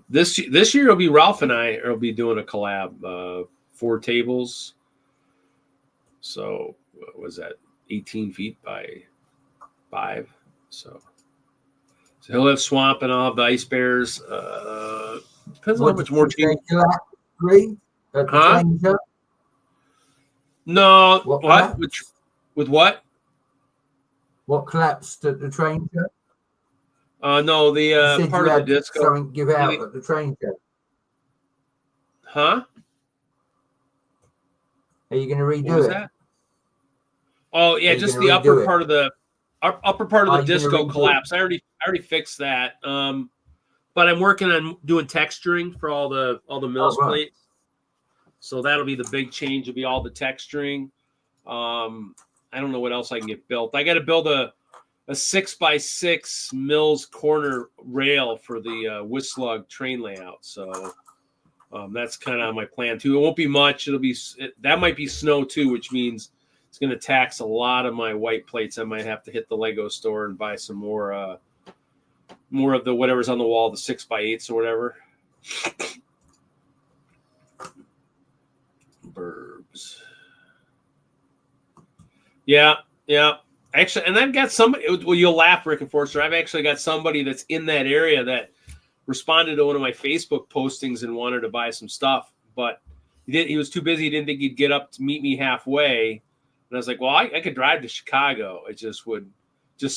this year it'll be Ralph and I will be doing a collab, 4 tables. So what was that? 18 feet by 5. So he'll have swamp and I'll have the ice bears. Depends on how much more team. No, what? With what? What collapsed at the train show? No, the part of the disco. Something give out at the train show. Huh? Are you going to redo what was it? That? Oh yeah, just the upper part of the disco collapse. I already fixed that. But I'm working on doing texturing for all the mills plates. So that'll be the big change. It'll be all the texturing. I don't know what else I can get built. I got to build a 6x6 mills corner rail for the WISLUG train layout. So that's kind of my plan too. It won't be much. That might be snow too, which means it's going to tax a lot of my white plates. I might have to hit the Lego store and buy some more of the whatever's on the wall, the 6x8s or whatever. Burbs. Yeah. Actually, and I've got somebody. Well, you'll laugh, Rick and Forster. I've actually got somebody that's in that area that responded to one of my Facebook postings and wanted to buy some stuff, but he was too busy. He didn't think he'd get up to meet me halfway. And I was like, well, I could drive to Chicago. It just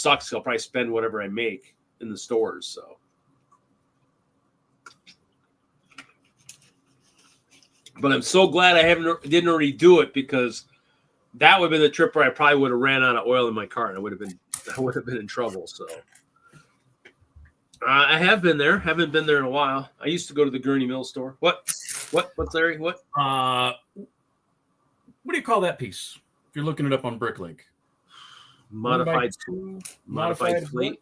sucks. I'll probably spend whatever I make in the stores. So. But I'm so glad I didn't already do it, because that would have been the trip where I probably would have ran out of oil in my car and I would have been in trouble. So I have been there. Haven't been there in a while. I used to go to the Gurney Mill store. What's Larry? What? What do you call that piece? If you're looking it up on BrickLink. Modified plate.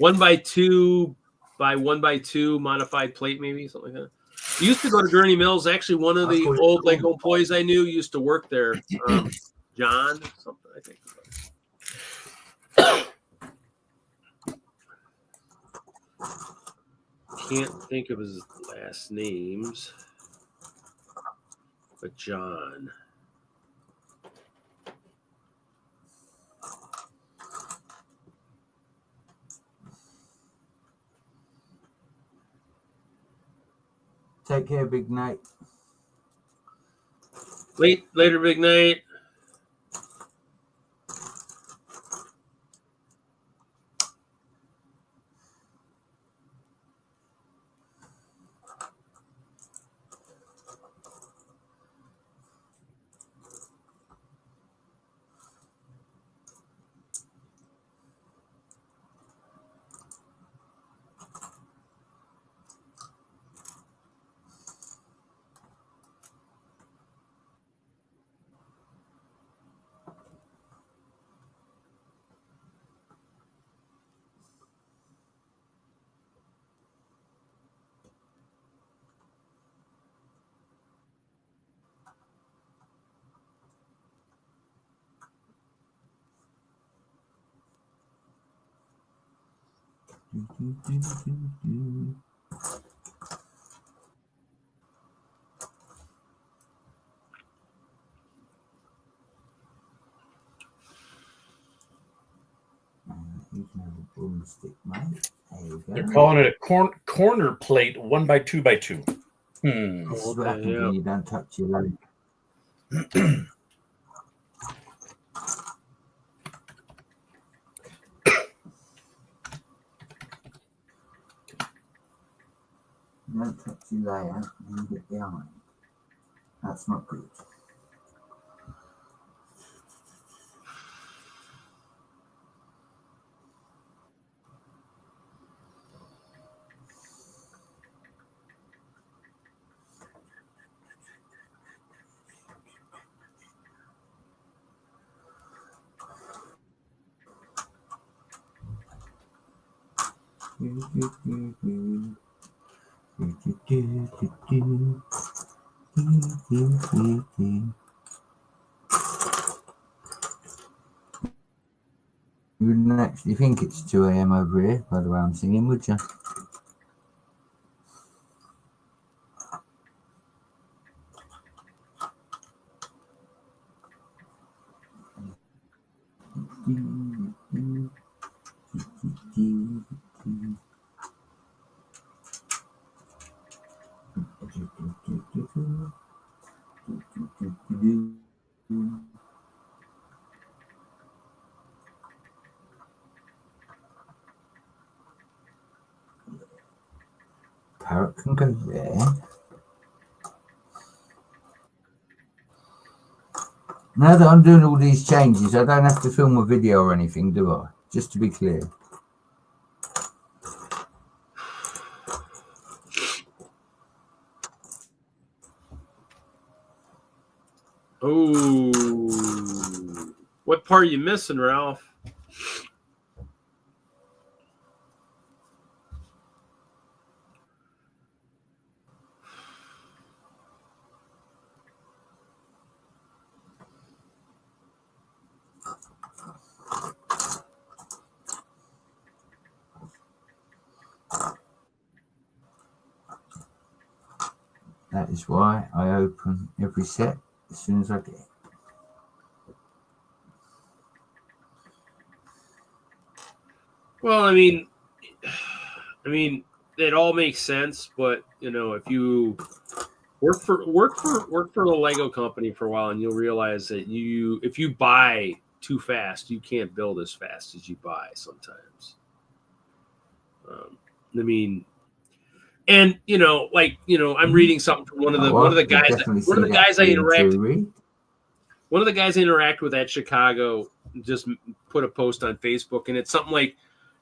1x2 by 1x2 modified plate, maybe something like that. Used to go to Gurney Mills. Actually, one of the old Lego employees I knew used to work there. John, something I think. can't think of his last names, but John. Take care, Big Nate. Later, Big Nate. Broomstick, mate. There you go. They're calling it a corner plate 1x2x2. This is what happens when you don't touch your leg. You don't touch your layer and you get behind. That's not good. You wouldn't actually think it's 2 a.m. over here by the way I'm singing, would you? Parrot can go there. Now that I'm doing all these changes, I don't have to film a video or anything, do I? Just to be clear. Oh, what part are you missing, Ralph? That is why I open every set as soon as I get it. Well, I mean, it all makes sense, but you know, if you work for the Lego company for a while, and you'll realize that if you buy too fast, you can't build as fast as you buy sometimes. I mean, and you know, like I'm reading something from one of the guys I interact with at Chicago just put a post on Facebook, and it's something like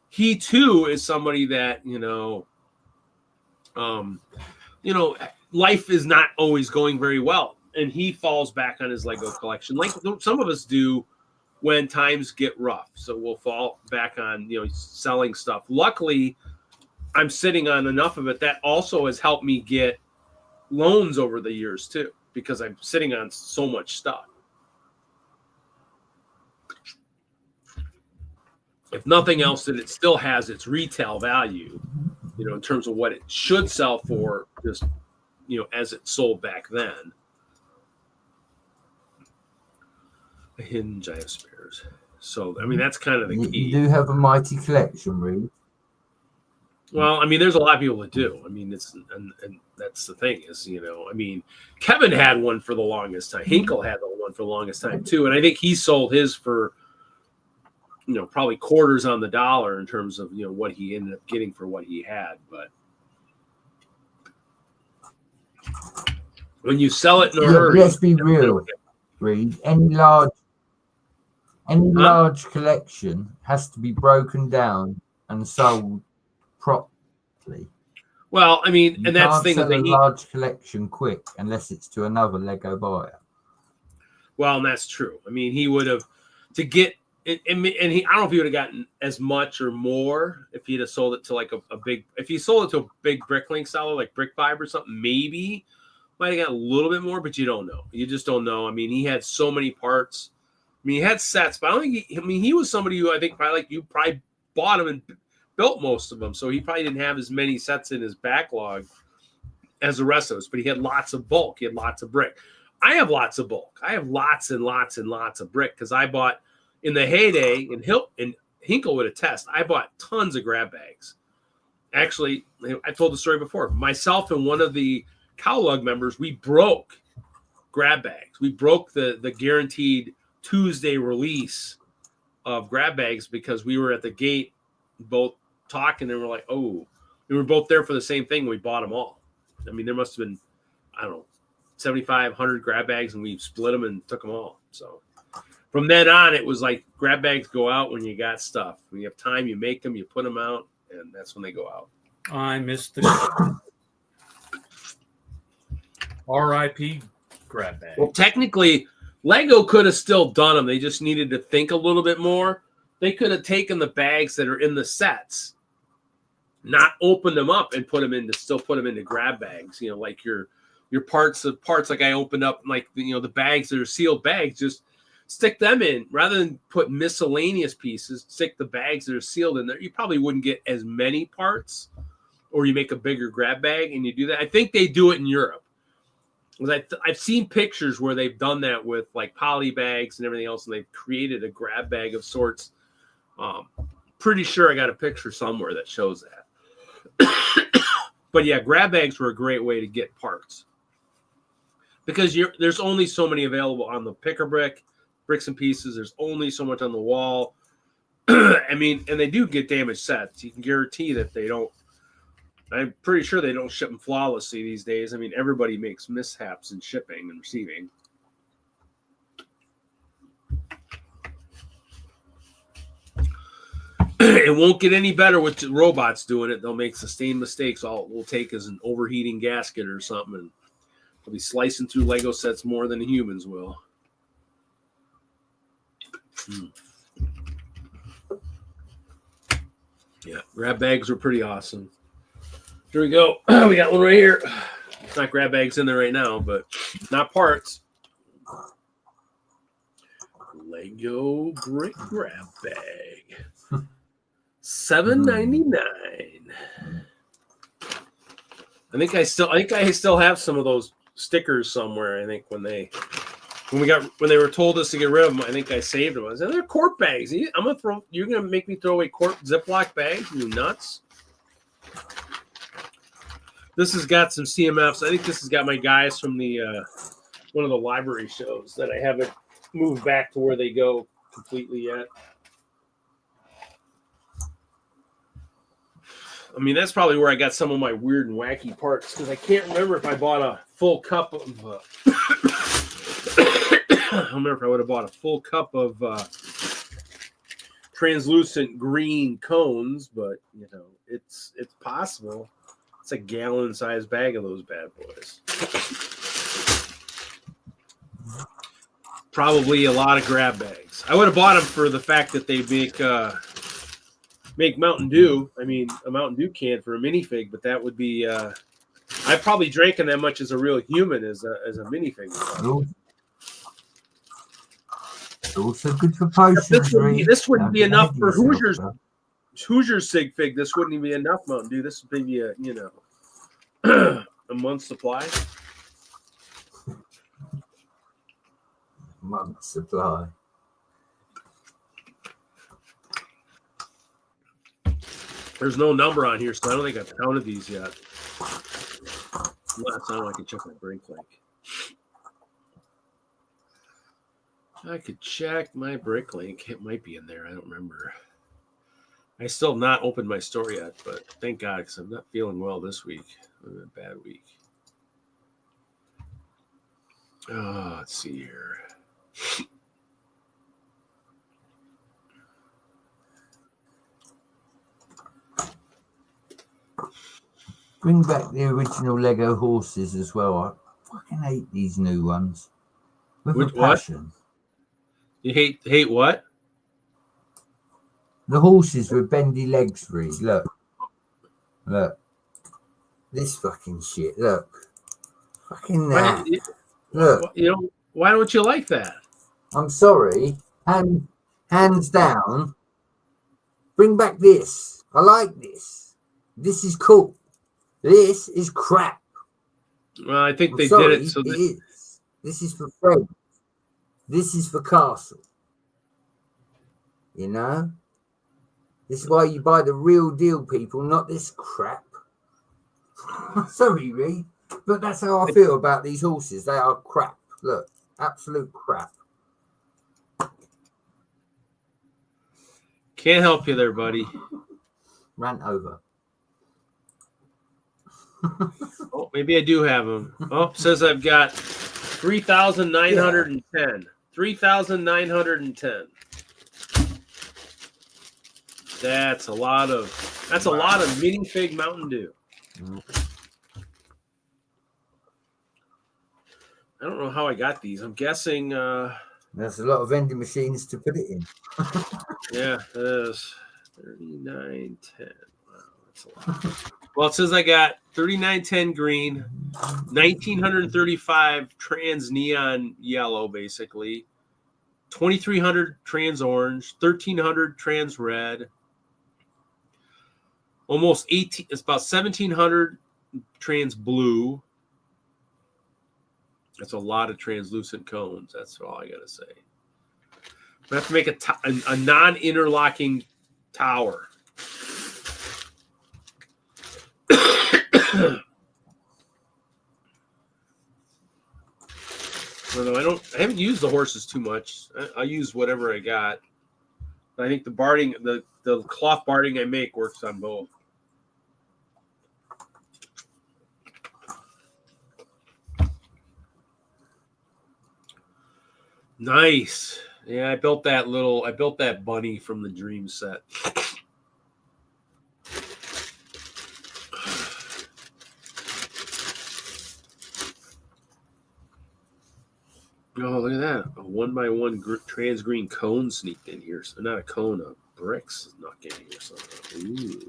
he too is somebody that life is not always going very well, and he falls back on his Lego collection like some of us do when times get rough. So we'll fall back on selling stuff. Luckily, I'm sitting on enough of it that also has helped me get loans over the years too, because I'm sitting on so much stuff. If nothing else, that it still has its retail value. you know, in terms of what it should sell for, just, you know, as it sold back then. A hinge, I have spares. So, I mean, that's kind of the key. You do have a mighty collection, Reed. Well, I mean, there's a lot of people that do. I mean, it's and that's the thing is, you know, I mean, Kevin had one for the longest time. Hinkle had one for the longest time too, and I think he sold his for, you know, probably quarters on the dollar in terms of, you know, what he ended up getting for what he had. But when you sell it in a hurry, let's be real, Reed. Any large collection has to be broken down and sold properly. Well, I mean, and that's the thing. Sell a large collection quick unless it's to another Lego buyer. Well, and that's true. I mean, he would have to get, and he. I don't know if he would have gotten as much or more if he'd have sold it to like a big. If he sold it to a big Bricklink seller like Brick Vibe or something, maybe might have got a little bit more, but you don't know. You just don't know. I mean, he had so many parts. I mean, he had sets, but I don't think he was somebody who I think probably like you probably bought them and built most of them. So he probably didn't have as many sets in his backlog as the rest of us, but he had lots of bulk. He had lots of brick. I have lots of bulk. I have lots and lots and lots of brick because I bought in the heyday, and Hinkle would attest, I bought tons of grab bags. Actually, I told the story before. Myself and one of the CowLug members, we broke grab bags. We broke the guaranteed Tuesday release of grab bags because we were at the gate both talking and we're like, oh, we were both there for the same thing. We bought them all. I mean, there must have been, I don't know, 7,500 grab bags, and we split them and took them all. So from then on, it was like grab bags go out when you got stuff. When you have time, you make them, you put them out, and that's when they go out. I missed the RIP grab bag. Well, technically, Lego could have still done them. They just needed to think a little bit more. They could have taken the bags that are in the sets, not opened them up and put them into grab bags. You know, like your parts like I opened up, like, you know, the bags that are sealed bags, just stick them in rather than put miscellaneous pieces. Stick the bags that are sealed in there. You probably wouldn't get as many parts, or you make a bigger grab bag and you do that. I think they do it in Europe. I've seen pictures where they've done that with like poly bags and everything else, and they've created a grab bag of sorts. Pretty sure I got a picture somewhere that shows that. But yeah, grab bags were a great way to get parts because there's only so many available on the picker bricks and pieces. There's only so much on the wall. I mean, and they do get damaged sets. You can guarantee that they don't. I'm pretty sure they don't ship them flawlessly these days. I mean, everybody makes mishaps in shipping and receiving. It won't get any better with robots doing it. They'll make sustained mistakes. All it will take is an overheating gasket or something, and they'll be slicing through Lego sets more than the humans will. Yeah, grab bags are pretty awesome. Here we go. We got one right here. It's not grab bags in there right now, but not parts. Lego brick grab bag. $7.99. I think I still have some of those stickers somewhere. I think when they were told us to get rid of them, I think I saved them. I said, they're quart bags. You're gonna make me throw away quart Ziploc bags? You nuts? This has got some CMFs. I think this has got my guys from the one of the library shows that I haven't moved back to where they go completely yet. I mean, that's probably where I got some of my weird and wacky parts, because I can't remember if I bought a full cup of I don't remember if I would have bought a full cup of translucent green cones, but you know, it's possible. It's a gallon-sized bag of those bad boys. Probably a lot of grab bags. I would have bought them for the fact that they make Mountain Dew. I mean, a Mountain Dew can for a minifig, but that would be. I probably drank them that much as a real human as a minifig. Also good for potions. This wouldn't be enough for Hoosiers. Hoosier Sig Fig. This wouldn't even be enough Mountain Dew. This would be a a month's supply. Month supply. There's no number on here, so I don't think I've counted these yet. Last time I can check my brake link. I could check my brake link. It might be in there. I don't remember. I still have not opened my store yet, but thank God, because I'm not feeling well this week. It's been a bad week. Oh, let's see here. Bring back the original Lego horses as well. I fucking hate these new ones. With a passion. You hate what? The horses with bendy legs, Reed. Look. Look. This fucking shit. Look. Fucking that. Look. You know, why don't you like that? I'm sorry. Hands down. Bring back this. I like this. This is cool. This is crap. Well, I think I'm they sorry, did it so it that is. This is for friends. This is for Castle. You know? This is why you buy the real deal, people, not this crap. Sorry, Reed, but that's how I feel about these horses. They are crap. Look, absolute crap. can't help you there, buddy. Rant over. Oh, maybe I do have them. Oh, it says I've got 3,910. Yeah. 3,910. That's a lot of minifig Mountain Dew. I don't know how I got these. I'm guessing there's a lot of vending machines to put it in. Yeah, it is. 3910. Wow, that's a lot. Well, it says I got 3910 green, 1935 trans neon yellow, basically, 2300 trans orange, 1300 trans red, almost 18. It's about 1700 trans blue. That's a lot of translucent cones. That's all I gotta say. I have to make a non-interlocking tower. I haven't used the horses too much. I use whatever I got. I think the barding, the cloth barding I make works on both. Nice. Yeah, I built that bunny from the Dream set. Oh, look at that. A 1x1 trans green cone sneaked in here. So not a cone, a bricks snuck in here. So, ooh.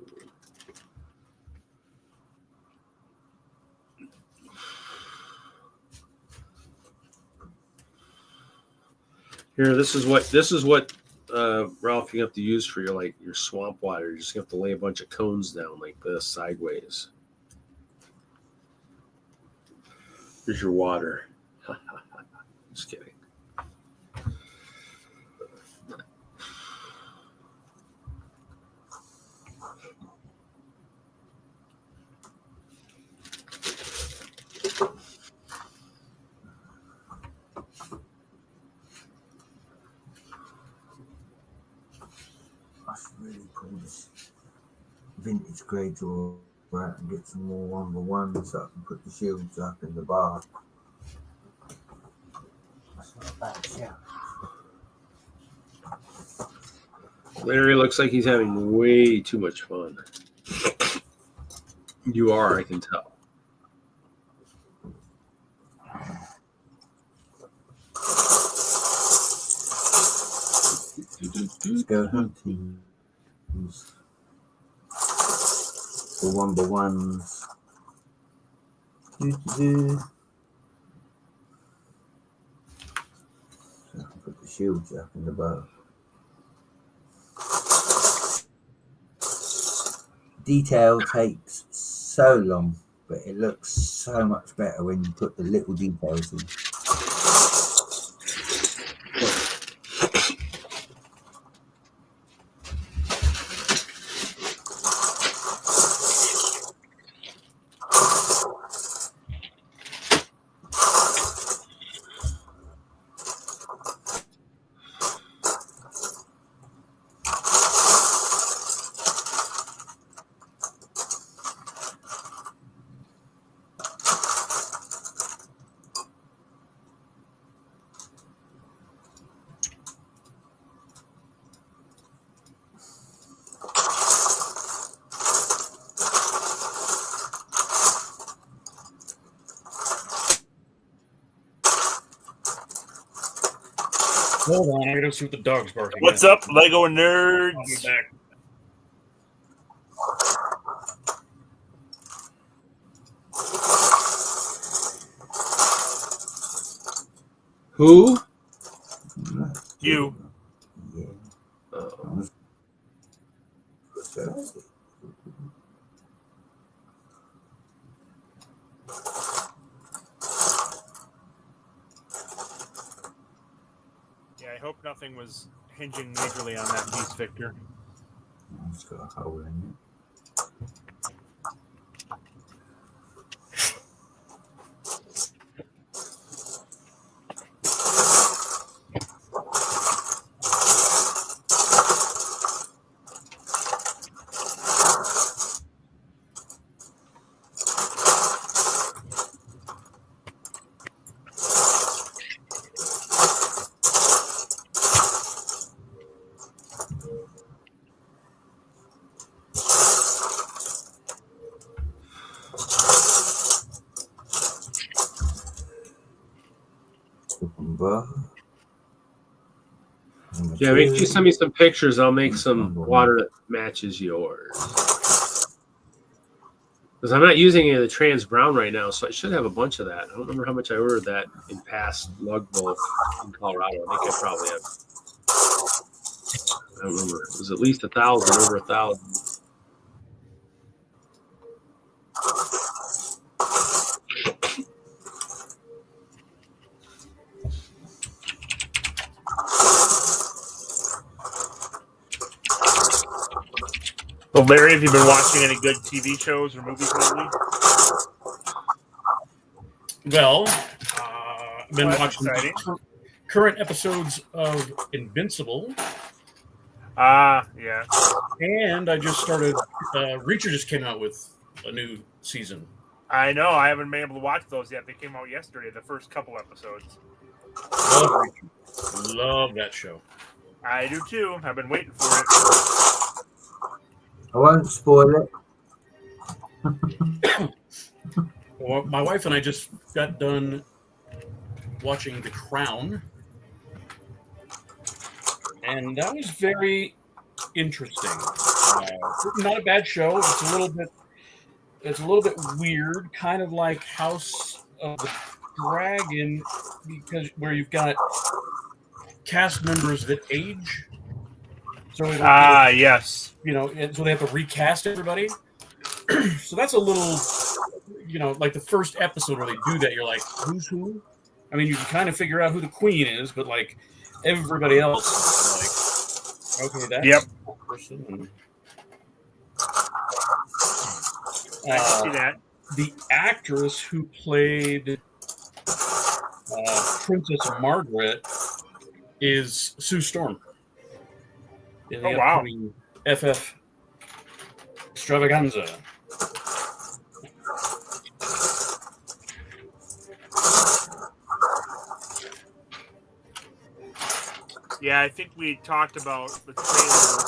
Here, this is what Ralph, you have to use for your swamp water. You just have to lay a bunch of cones down like this sideways. Here's your water. Just kidding. I should really pull this vintage grey drawer out and get some more 1x1 so I can put the shields up in the bar. That's not a bad shout. Larry looks like he's having way too much fun. You are, I can tell. Let's go hunting for 1x1s. So I can put the shields up in the bow. detail takes so long, but it looks so much better when you put the little details in. Hold on, I gotta see what the dog's barking. What's up, Lego nerds? I'll be back. Who? You. Yeah. Oh. Yeah, I hope nothing was hinging majorly on that piece, Victor. It's got a hole in it. Yeah, make sure you send me some pictures. I'll make some water that matches yours. Because I'm not using any of the trans brown right now, so I should have a bunch of that. I don't remember how much I ordered that in past lug bulk in Colorado. I think I probably have. I don't remember. It was at least 1,000, over 1,000. Well, Larry, have you been watching any good TV shows or movies lately? Well, I've been watching exciting. current episodes of Invincible. Yeah. And I just started. Reacher just came out with a new season. I know. I haven't been able to watch those yet. They came out yesterday, the first couple episodes. Love Reacher. Love that show. I do too. I've been waiting for it. I won't spoil it. Well, my wife and I just got done watching The Crown, and that was very interesting. Not a bad show. It's a little bit weird, kind of like House of the Dragon, because where you've got cast members that age. So Yes. And so they have to recast everybody. So that's a little, like the first episode where they do that, you're like, who's who? I mean, you can kind of figure out who the queen is, but like everybody else is like, okay, that's that person. And, I can see that. The actress who played Princess Margaret is Sue Storm. Oh, wow. FF Extravaganza. Yeah, I think we talked about the trailer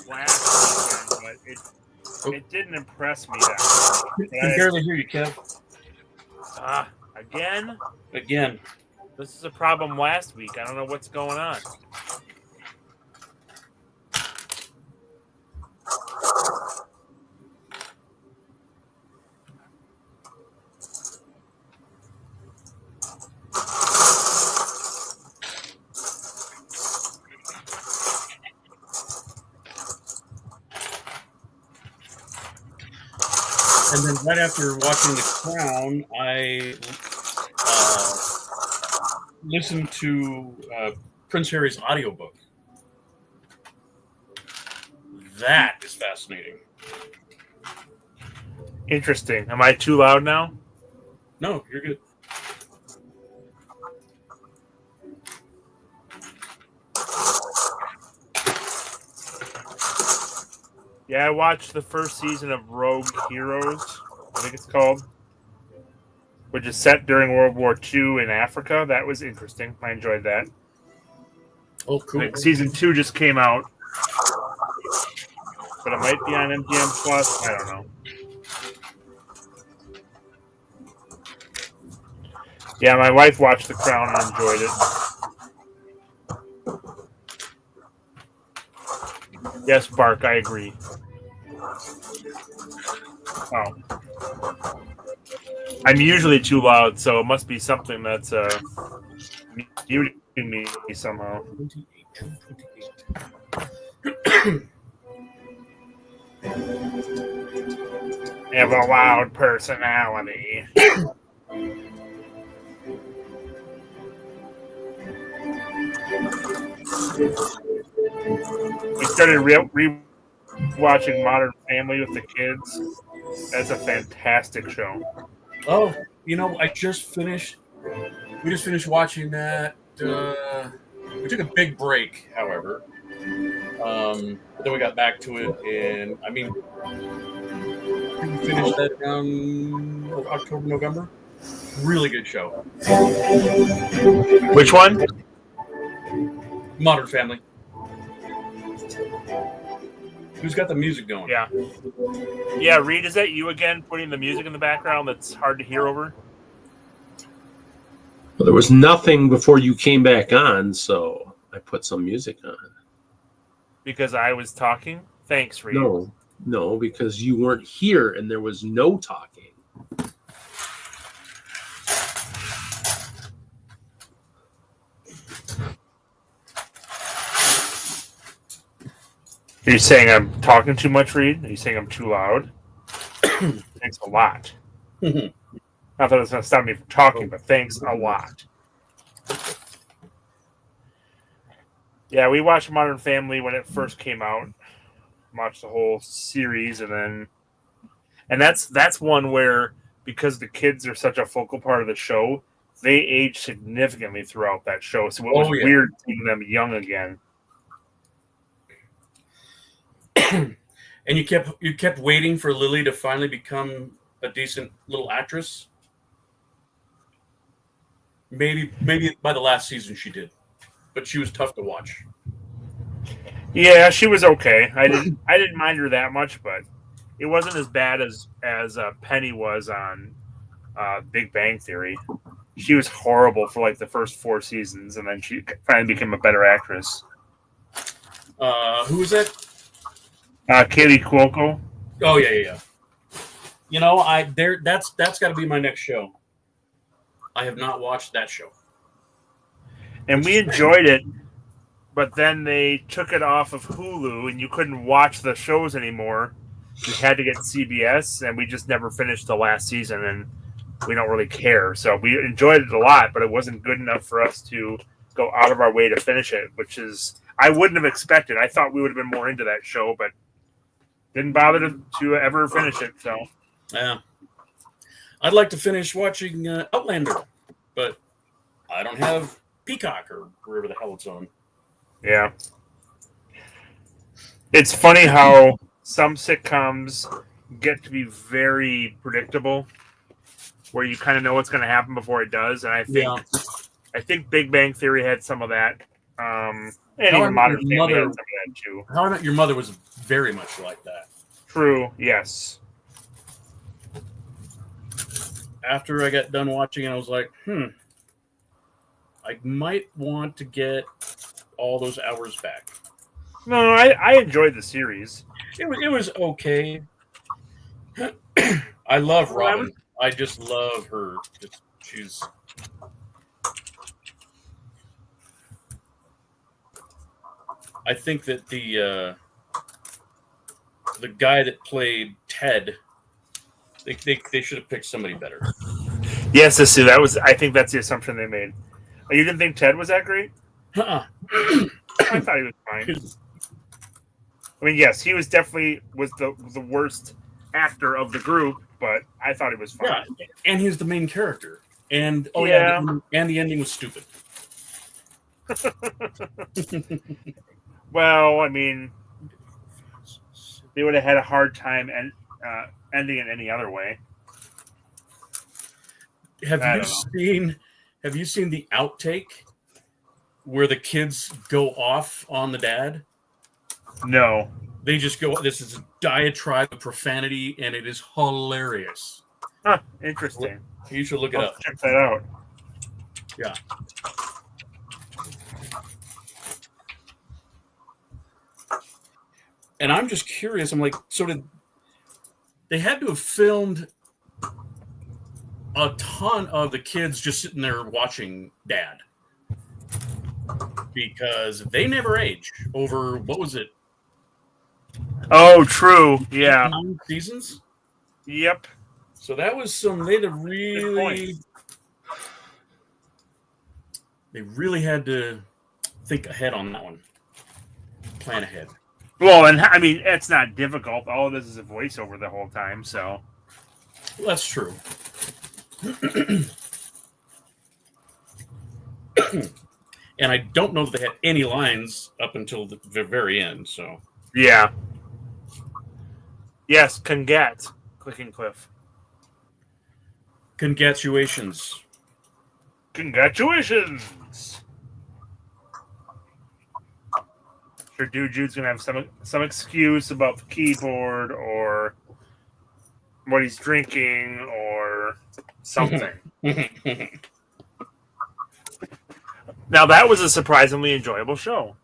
last weekend, but it didn't impress me that much. I can barely hear you, Kev. Again? Again. This is a problem last week. I don't know what's going on. And then right after watching The Crown, I listened to Prince Harry's audiobook. That is fascinating. Interesting. Am I too loud now? No, you're good. Yeah, I watched the first season of Rogue Heroes, I think it's called, which is set during World War II in Africa. That was interesting. I enjoyed that. Oh, cool. Like, season 2 just came out, but it might be on MGM Plus. I don't know. Yeah, my wife watched The Crown and enjoyed it. Yes, Bark, I agree. Oh. I'm usually too loud, so it must be something that's muting me somehow. 28. Have a loud personality. We started re-watching Modern Family with the kids. That's a fantastic show. Oh, you know, we just finished watching that. We took a big break, however. But then we got back to it, and I mean, we finished that around October, November. Really good show. Which one? Modern Family. Who's got the music going? Yeah. Yeah, Reed, is that you again putting the music in the background that's hard to hear over? Well, there was nothing before you came back on, so I put some music on. Because I was talking? Thanks, Reed. No, because you weren't here and there was no talking. Are you saying I'm talking too much, Reed? Are you saying I'm too loud? Thanks a lot. Not that it's going to stop me from talking, but thanks a lot. Yeah, we watched Modern Family when it first came out. Watched the whole series, and that's one where, because the kids are such a focal part of the show, they age significantly throughout that show. So it was weird seeing them young again. And you kept waiting for Lily to finally become a decent little actress. Maybe by the last season she did, but she was tough to watch. Yeah, she was okay. I didn't mind her that much, but it wasn't as bad as Penny was on Big Bang Theory. She was horrible for like the first 4 seasons, and then she finally became a better actress. Who was that? Kaylee Cuoco. Oh yeah. You know, that's got to be my next show. I have not watched that show, and we enjoyed it, but then they took it off of Hulu, and you couldn't watch the shows anymore. You had to get CBS, and we just never finished the last season, and we don't really care. So we enjoyed it a lot, but it wasn't good enough for us to go out of our way to finish it, which is I wouldn't have expected. I thought we would have been more into that show, but didn't bother to ever finish it. So yeah, I'd like to finish watching Outlander, but I don't have Peacock or wherever the hell it's on. Yeah, it's funny how some sitcoms get to be very predictable, where you kind of know what's going to happen before it does, and I think Big Bang Theory had some of that. And even Modern Family had some of that too. How I Met Your Mother was very much like that. True. Yes. After I got done watching it, I was like, I might want to get all those hours back. No, I enjoyed the series. It was okay. I love Robin. I just love her. She's. I think that the guy that played Ted They should have picked somebody better. Yes, Sue. I think that's the assumption they made. Oh, you didn't think Ted was that great? Uh-uh. I thought he was fine. I mean, yes, he was definitely the worst actor of the group, but I thought he was fine. Yeah, and he's the main character. And and the ending was stupid. Well, I mean, they would have had a hard time ending it any other way. Have you seen the outtake where the kids go off on the dad? No. They just go. This is a diatribe of profanity, and it is hilarious. Huh, interesting. You should look it up. Check that out. Yeah. And I'm just curious. I'm like, so they had to have filmed a ton of the kids just sitting there watching Dad, because they never age over, what was it? Oh, true. Yeah. 9 seasons. Yep. So that was they really had to think ahead on that one. Plan ahead. Well, and I mean, it's not difficult. All of this is a voiceover the whole time, so. Well, that's true. And I don't know that they had any lines up until the very end, so. Yeah. Yes, congrats, Clicking Cliff. Congratulations. Congratulations. Sure, Dude Jude's gonna have some excuse about the keyboard or what he's drinking or something. Now that was a surprisingly enjoyable show.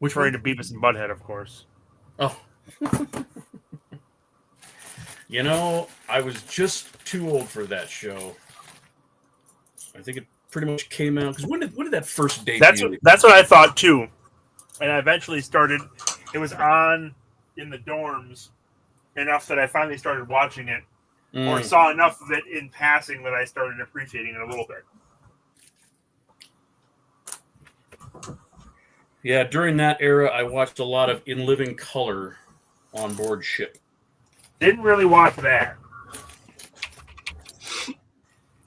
Which Referring one? to Beavis and Butthead, of course. Oh. You know, I was just too old for that show. I think it pretty much came out because when did that first debut? That's what I thought too. And I eventually started. It was on in the dorms enough that I finally started watching it, or saw enough of it in passing that I started appreciating it a little bit. Yeah, during that era, I watched a lot of In Living Color on board ship. Didn't really watch that.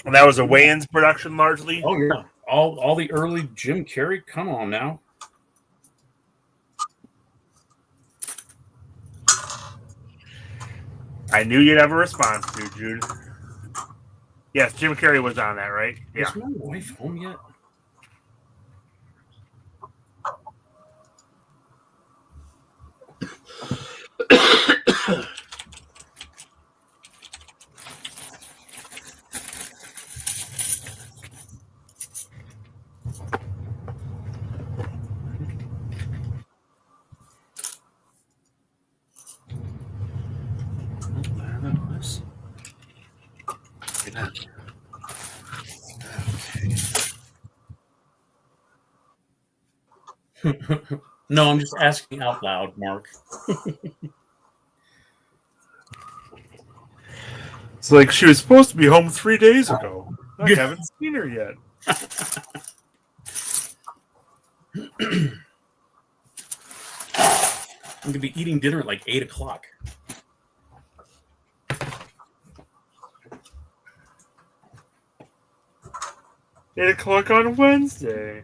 And that was a Wayans production largely. Oh yeah, all the early Jim Carrey. Come on now. I knew you'd have a response to, Jude. Yes, Jim Carrey was on that, right? Yeah. Is my wife home yet? No, I'm just asking out loud, Mark. It's like she was supposed to be home 3 days ago. I haven't seen her yet. I'm gonna be eating dinner at like 8 o'clock. Eight o'clock on Wednesday.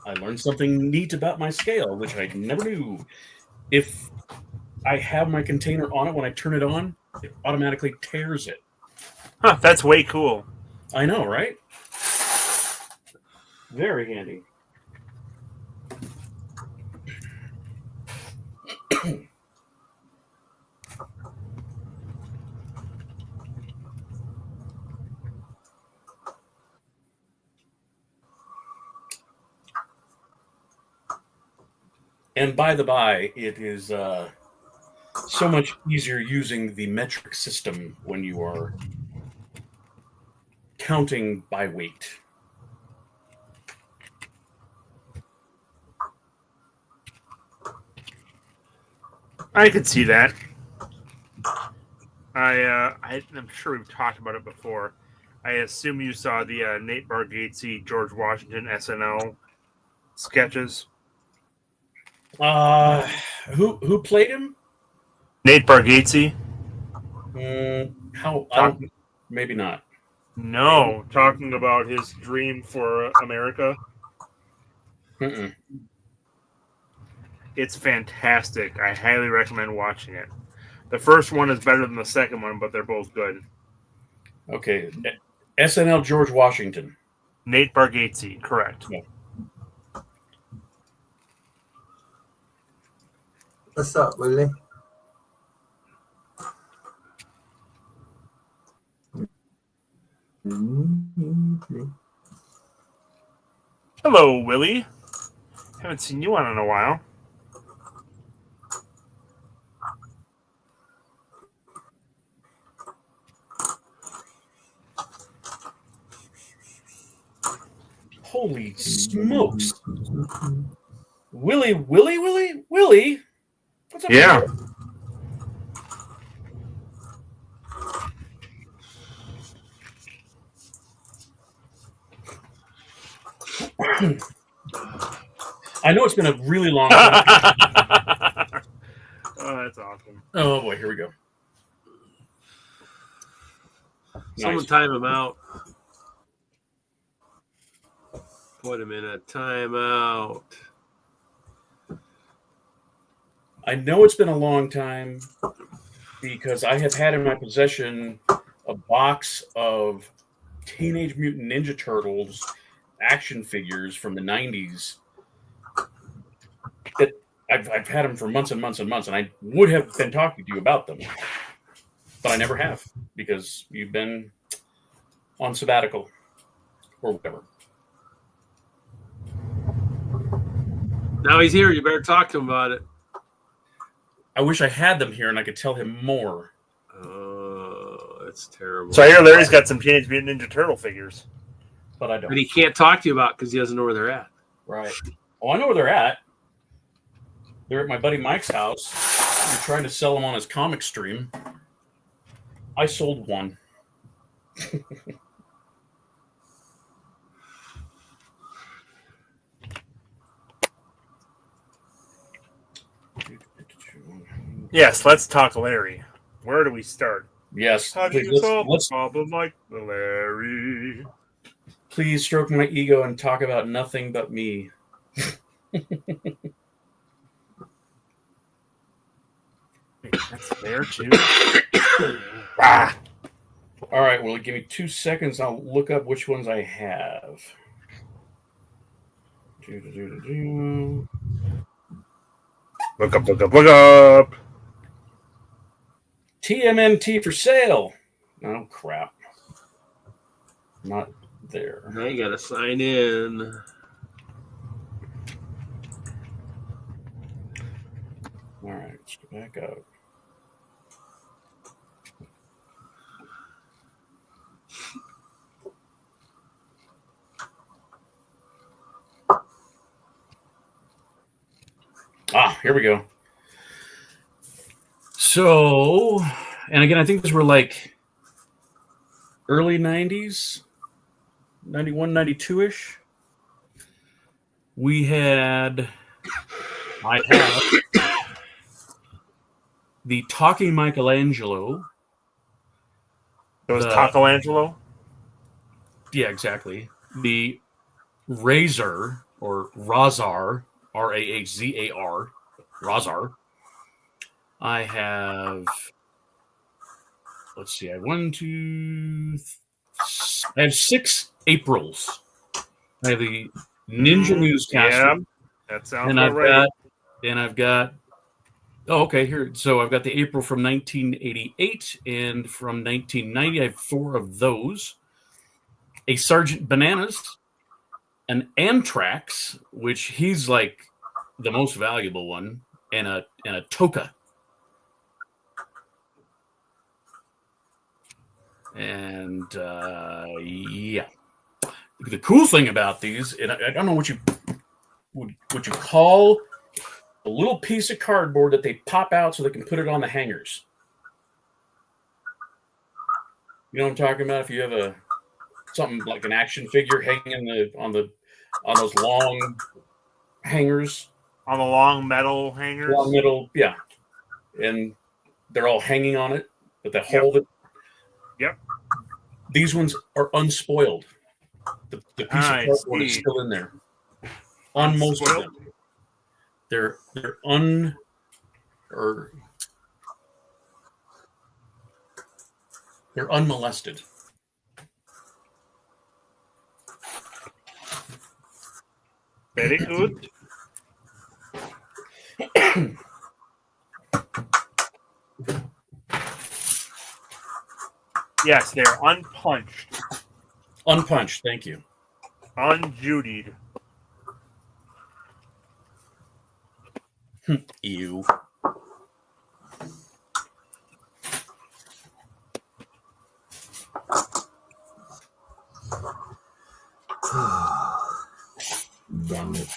I learned something neat about my scale, which I never knew. If I have my container on it, when I turn it on, it automatically tears it. Huh, that's way cool. I know, right? Very handy. And by the by, it is so much easier using the metric system when you are counting by weight. I could see that. I'm sure we've talked about it before. I assume you saw the Nate Bargatze, George Washington SNL sketches. Who played him? Nate Bargatze? Maybe not. No, talking about his dream for America. Mm-mm. It's fantastic. I highly recommend watching it. The first one is better than the second one, but they're both good. Okay. SNL George Washington. Nate Bargatze, correct. Yeah. What's up, Willie? Hello, Willie. Haven't seen you on in a while. Holy smokes. Willie? What's up? Yeah. I know it's been a really long time. Oh, that's awesome. Oh boy, here we go. Someone Nice. time him out. Put him in a timeout. I know it's been a long time because I have had in my possession a box of Teenage Mutant Ninja Turtles action figures from the 90s. That I've had them for months and months and months, and I would have been talking to you about them, but I never have because you've been on sabbatical or whatever. Now he's here. You better talk to him about it. I wish I had them here and I could tell him more. Oh, that's terrible. So I hear Larry's got some Teenage Mutant Ninja Turtle figures. But I don't. But he can't talk to you about because he doesn't know where they're at. Right. Oh, I know where they're at. They're at my buddy Mike's house. He's trying to sell them on his comic stream. I sold one. Yes, let's talk Larry. Where do we start? Yes. How do Please, you solve a let's problem like the Larry? please stroke my ego and talk about nothing but me. Wait, that's there too. Ah. All right, well, give me 2 seconds. I'll look up which ones I have. Look up. TMNT for sale. Oh, crap. Not there. Now you got to sign in. All right, let's go back up. Here we go. So, and again, I think these were like early 90s, 91, 92-ish. I have the Talking Michelangelo. It was Tacoangelo? Yeah, exactly. The Razor, or Razar, Rahzar, Razar. I have, let's see, I have 6 Aprils. I have the Ninja Newscaster. Yeah, that sounds And right. I've got, oh, okay, here. So I've got the April from 1988 and from 1990. I have 4 of those. A Sergeant Bananas, an Anthrax, which he's like the most valuable one, and a Toka. And yeah, the cool thing about these, and I don't know what you call a little piece of cardboard that they pop out so they can put it on the hangers. You know what I'm talking about? If you have something like an action figure hanging on those long hangers, On the long metal hangers. long middle, yeah, and they're all hanging on it, but they hold it. Yep. These ones are unspoiled. The piece of cardboard is see. still in there. On most of them, they're unmolested. Very good. Yes, they're unpunched. Unpunched, thank you. Unjudied. Ew. Damn it.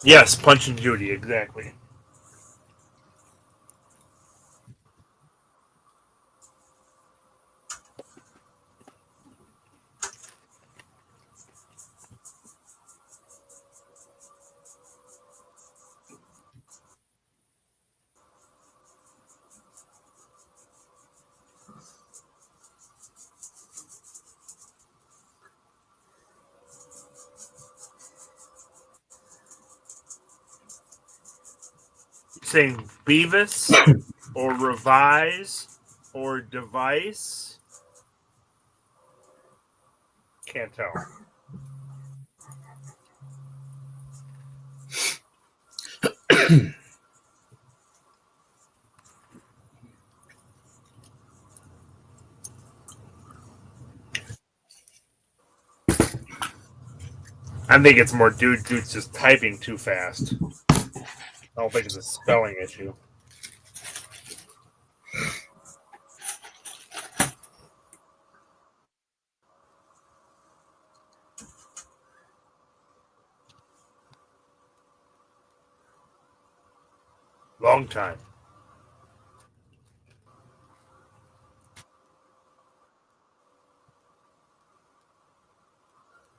Yes, Punch and Judy, exactly. Saying Beavis or Revise or Device. Can't tell. I think it's more dude's just typing too fast. I don't think it's a spelling issue. Long time.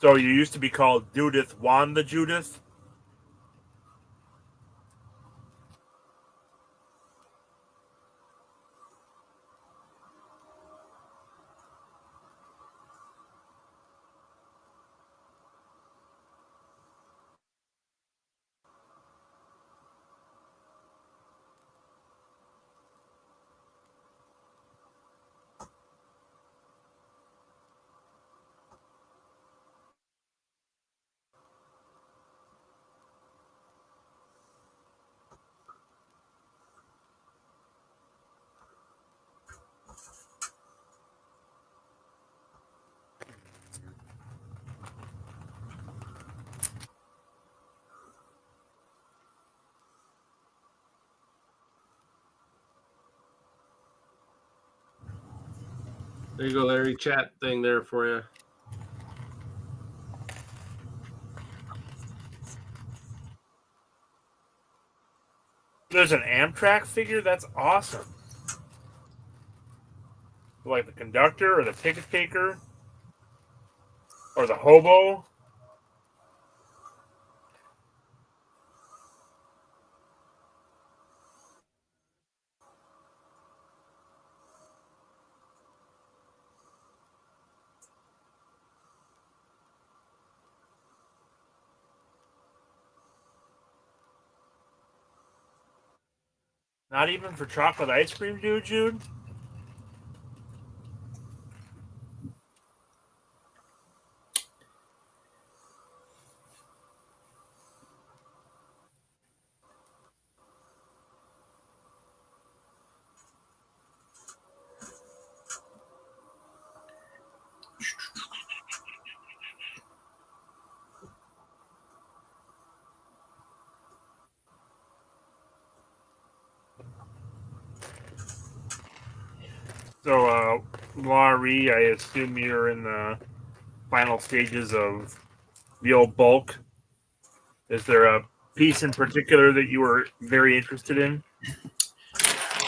So you used to be called Judith Wanda Judith? There you go, Larry. Chat thing there for you. There's an Amtrak figure? That's awesome. Like the conductor or the ticket taker or the hobo. Not even for chocolate ice cream, Jude? So, Laurie, I assume you're in the final stages of the old bulk. Is there a piece in particular that you were very interested in?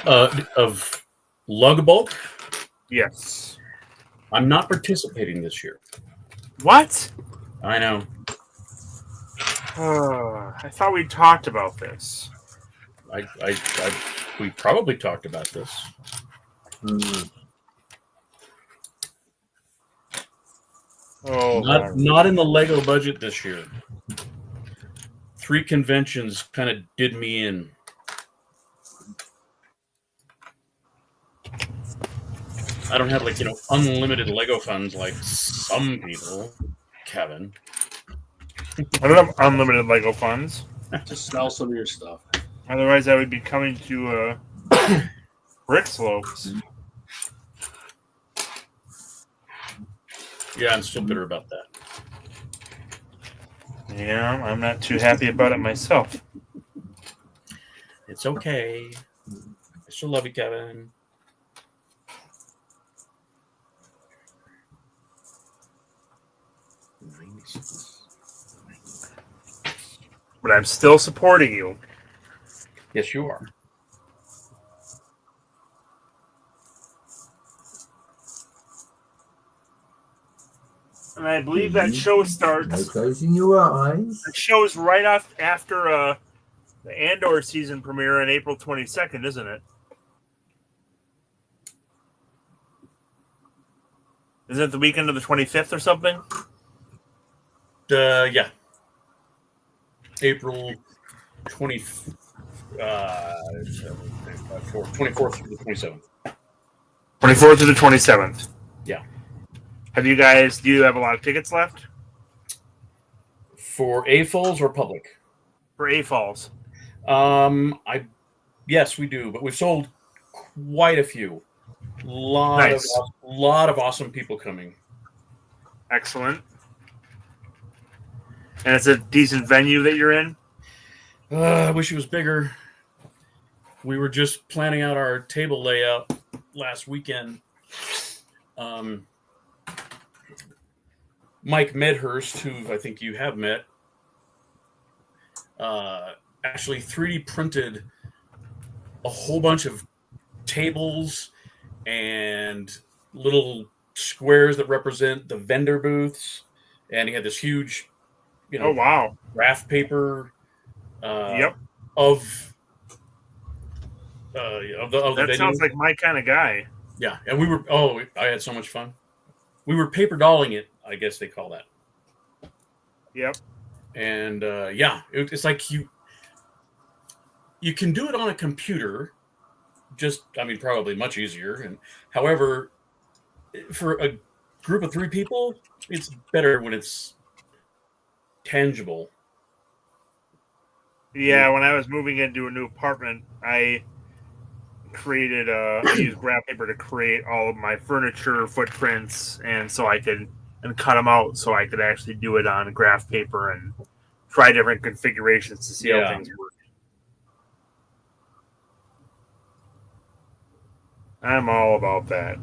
Of lug bulk, Yes. I'm not participating this year. What? I know. I thought we talked about this. We probably talked about this. Oh, Not in the Lego budget this year. 3 conventions kind of did me in. I don't have unlimited Lego funds like some people, Kevin. I don't have unlimited Lego funds. Just sell some of your stuff. Otherwise, I would be coming to Brick Slopes. Yeah, I'm still bitter about that. Yeah, I'm not too happy about it myself. It's okay. I still love you, Kevin. But I'm still supporting you. Yes, you are. And I believe that show starts. No closing your eyes. That show's right off after the Andor season premiere on April 22nd, isn't it? Isn't it the weekend of the 25th or something? Yeah. April 24th through the 27th. 24th to the 27th. Yeah. Do you have a lot of tickets left? For AFOLs or public? For AFOLs. Yes, we do, but we've sold quite a few. Lot of awesome people coming. Excellent. And it's a decent venue that you're in? I wish it was bigger. We were just planning out our table layout last weekend. Mike Medhurst, who I think you have met, actually 3D printed a whole bunch of tables and little squares that represent the vendor booths. And he had this huge, oh, wow, graph paper yep. of the That venue. sounds like my kind of guy. Yeah, and I had so much fun. We were paper dolling it, I guess they call that. Yep. And it's like you can do it on a computer, probably much easier. And however, for a group of 3 people, it's better when it's tangible. Yeah, when I was moving into a new apartment, I used graph paper to create all of my furniture footprints, and cut them out so I could actually do it on graph paper and try different configurations to see how things work. I'm all about that.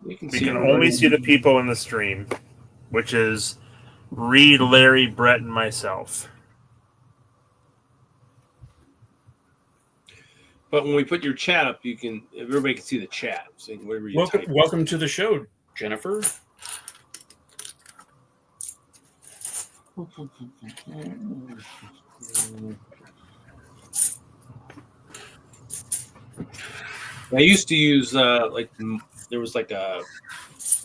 We can only see the people in the stream, which is Reed, Larry, Brett, and myself. But when we put your chat up, everybody can see the chat. So whatever you type. Welcome to the show, Jennifer. I used to use there was like a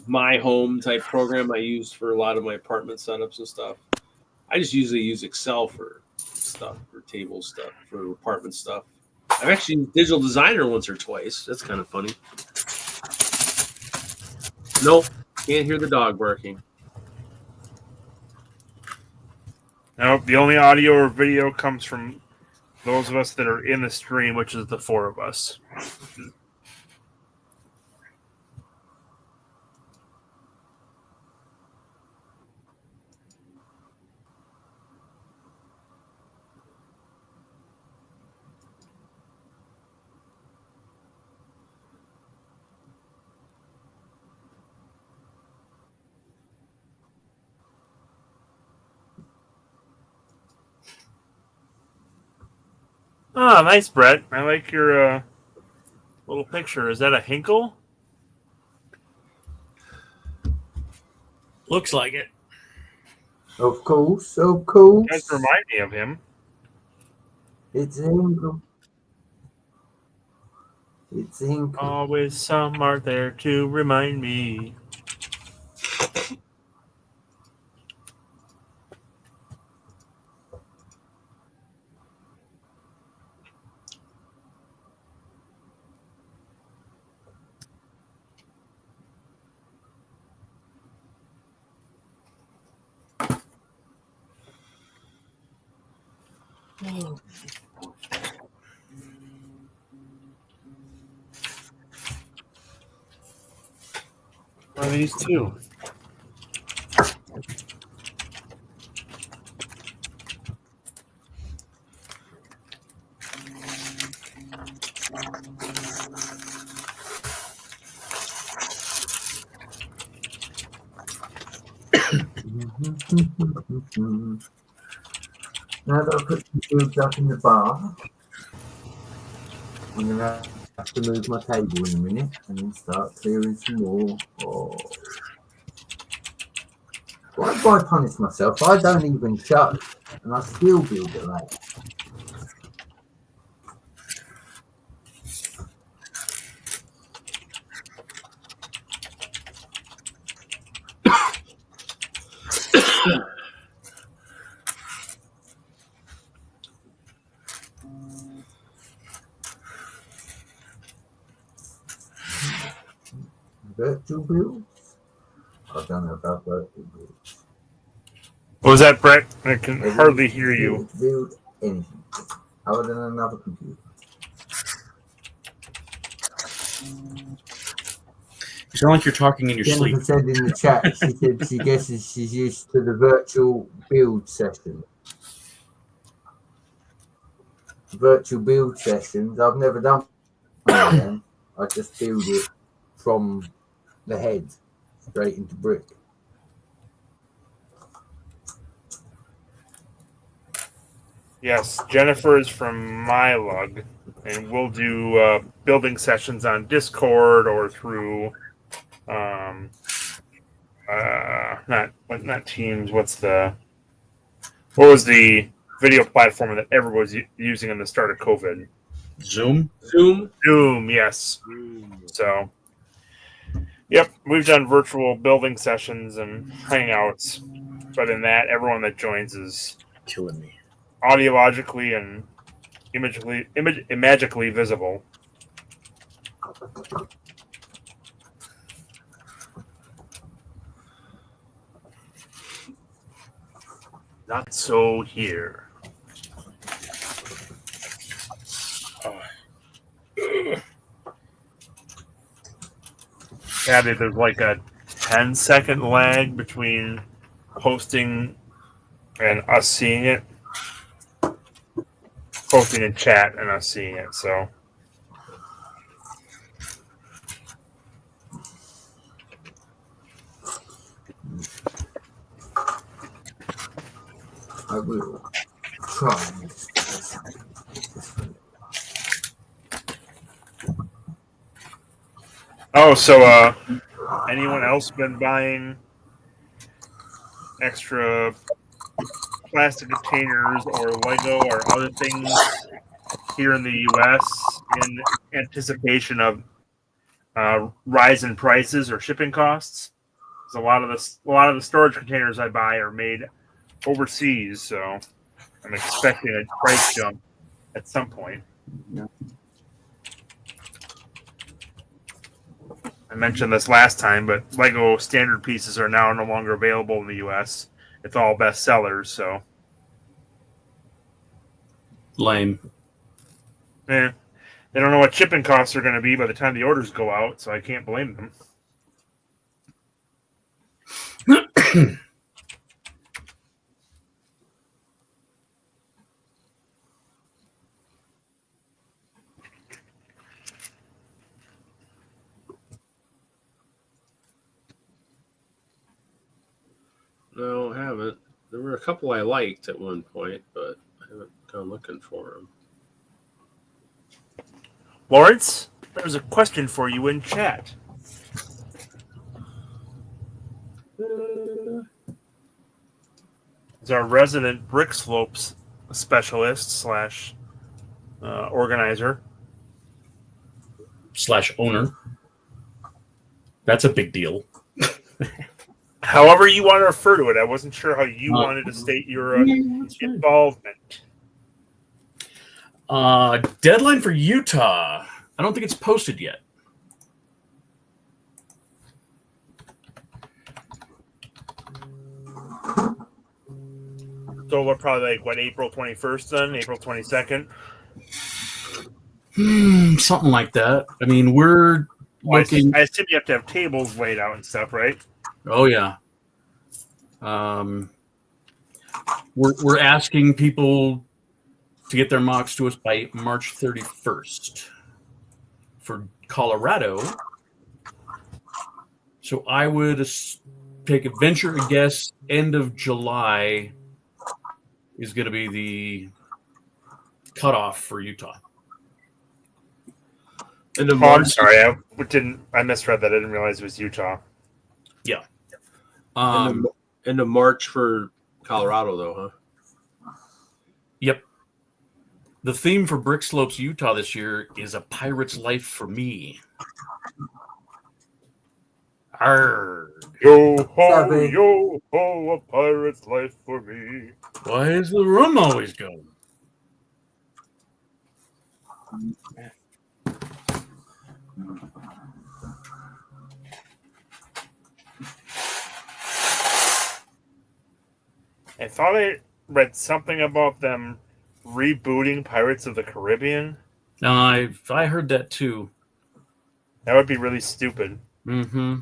My Home type program I used for a lot of my apartment setups and stuff. I just usually use Excel for stuff, for table stuff, for apartment stuff. I've actually used Digital Designer once or twice. That's kind of funny. Nope, can't hear the dog barking. Nope, the only audio or video comes from those of us that are in the stream, which is the 4 of us. Oh, nice, Brett. I like your little picture. Is that a Hinkle? Looks like it. Of course, of course. You guys remind me of him. It's him. It's him. Always some are there to remind me. What are these two? Now that I put some cubes up in the bar, I'm going to have to move my table in a minute and then start clearing some more. Oh. Why do I punish myself? I don't even show, and I still build it late. Virtual builds? I don't know about virtual builds. What was that, Brett? I can hardly hear you. Build anything other than another computer. You sound like you're talking in your sleep. Jennifer said in the chat, she said she guesses she's used to the virtual build session. Virtual build sessions, I've never done one of them. I just build it from the head straight into brick. Yes, Jennifer is from MyLug, and we'll do building sessions on Discord or through not Teams. What was the video platform that everyone was using in the start of COVID? Zoom? Zoom, yes. So, yep, we've done virtual building sessions and hangouts, but in that, everyone that joins is Killing me. audiologically and imagically visible. Not so here. Yeah, there's like a 10-second lag between posting and us seeing it. Posting in chat and us seeing it, so. I will try. Oh, so anyone else been buying extra plastic containers or Lego or other things here in the U.S. in anticipation of rise in prices or shipping costs. So a lot of the storage containers I buy are made overseas, so I'm expecting a price jump at some point. Yeah. I mentioned this last time, but Lego standard pieces are now no longer available in the U.S. It's all bestsellers, so Lame. they don't know what shipping costs are going to be by the time the orders go out, so I can't blame them. No, I haven't. There were a couple I liked at one point, but I haven't gone looking for them. Lawrence, there's a question for you in chat. As our resident brick slopes specialist / organizer. / owner. That's a big deal. However you want to refer to it, I wasn't sure how you wanted to state your involvement. Deadline for Utah. I don't think it's posted yet. So we're probably like, what, April 21st then? April 22nd? Something like that. I mean, we're looking. I assume you have to have tables laid out and stuff, right? Oh yeah. We're asking people to get their MOCs to us by March 31st for Colorado. So I would venture a guess end of July is going to be the cutoff for Utah. I'm sorry, I misread that. I didn't realize it was Utah. Yeah. End of March for Colorado, though, huh? Yep. The theme for Brick Slopes Utah this year is A Pirate's Life for Me. Arrgh. Yo ho, a pirate's life for me. Why is the room always going? I thought I read something about them rebooting Pirates of the Caribbean. No, I heard that too. That would be really stupid. Mm-hmm.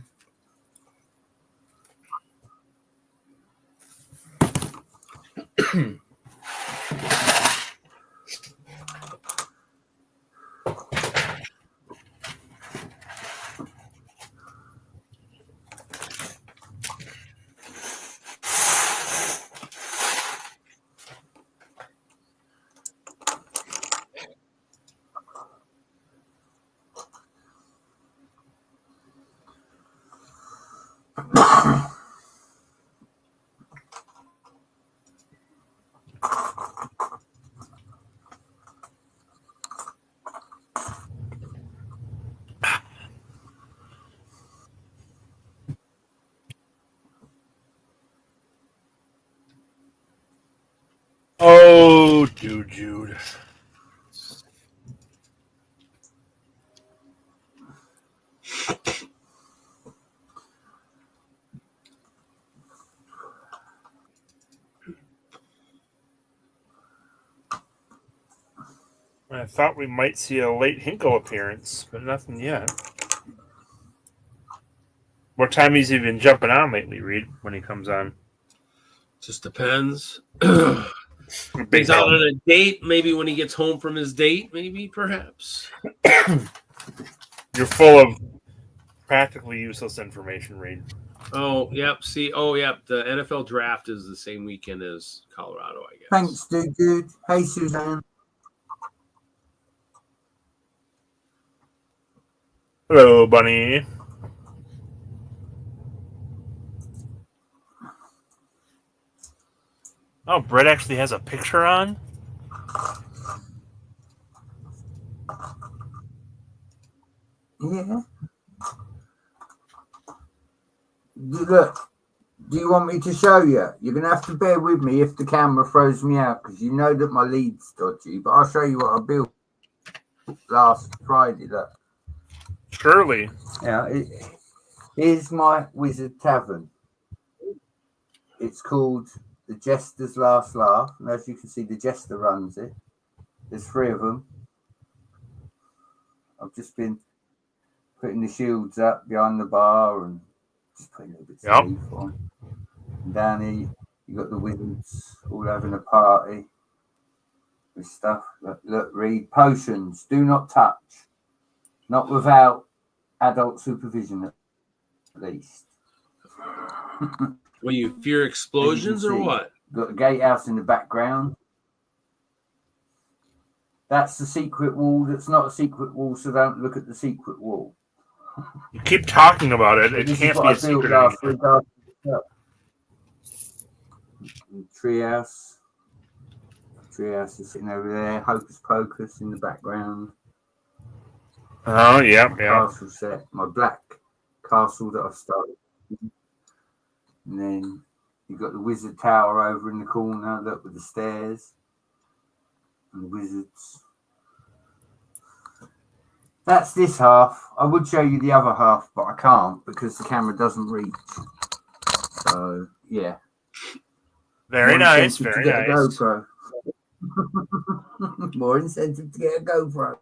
Oh, Jude. I thought we might see a late Hinkle appearance, but nothing yet. What time has he been jumping on lately, Reed, when he comes on? Just depends. He's out on a date. Maybe when he gets home from his date, maybe, perhaps. You're full of practically useless information, Reed. Oh, yep. See, yep. The NFL draft is the same weekend as Colorado, I guess. Thanks, dude. Hey, Suzanne. Hello, Bunny. Oh, Brett actually has a picture on? Yeah. Look, do you want me to show you? You're going to have to bear with me if the camera throws me out because you know that my lead's dodgy. But I'll show you what I built last Friday. Look. Surely. Yeah, here's my Wizard Tavern. It's called the Jester's Last Laugh. And as you can see, the Jester runs it. There's 3 of them. I've just been putting the shields up behind the bar and just putting a little bit of leaf on. And down here, you got the wizards all having a party with stuff. Look, read potions. Do not touch. Not without adult supervision, at least. Well, you fear explosions or what? Got the gatehouse in the background. That's the secret wall. That's not a secret wall, so don't look at the secret wall. You keep talking about it. It This can't is what be I a built secret last anymore. week. Treehouse is sitting over there. Hocus Pocus in the background. Oh, yeah. Castle set. My black castle that I've started. And then you've got the wizard tower over in the corner, look, with the stairs. And the wizards. That's this half. I would show you the other half, but I can't because the camera doesn't reach. So, yeah. Very nice. Very to get nice. A GoPro. More incentive to get a GoPro.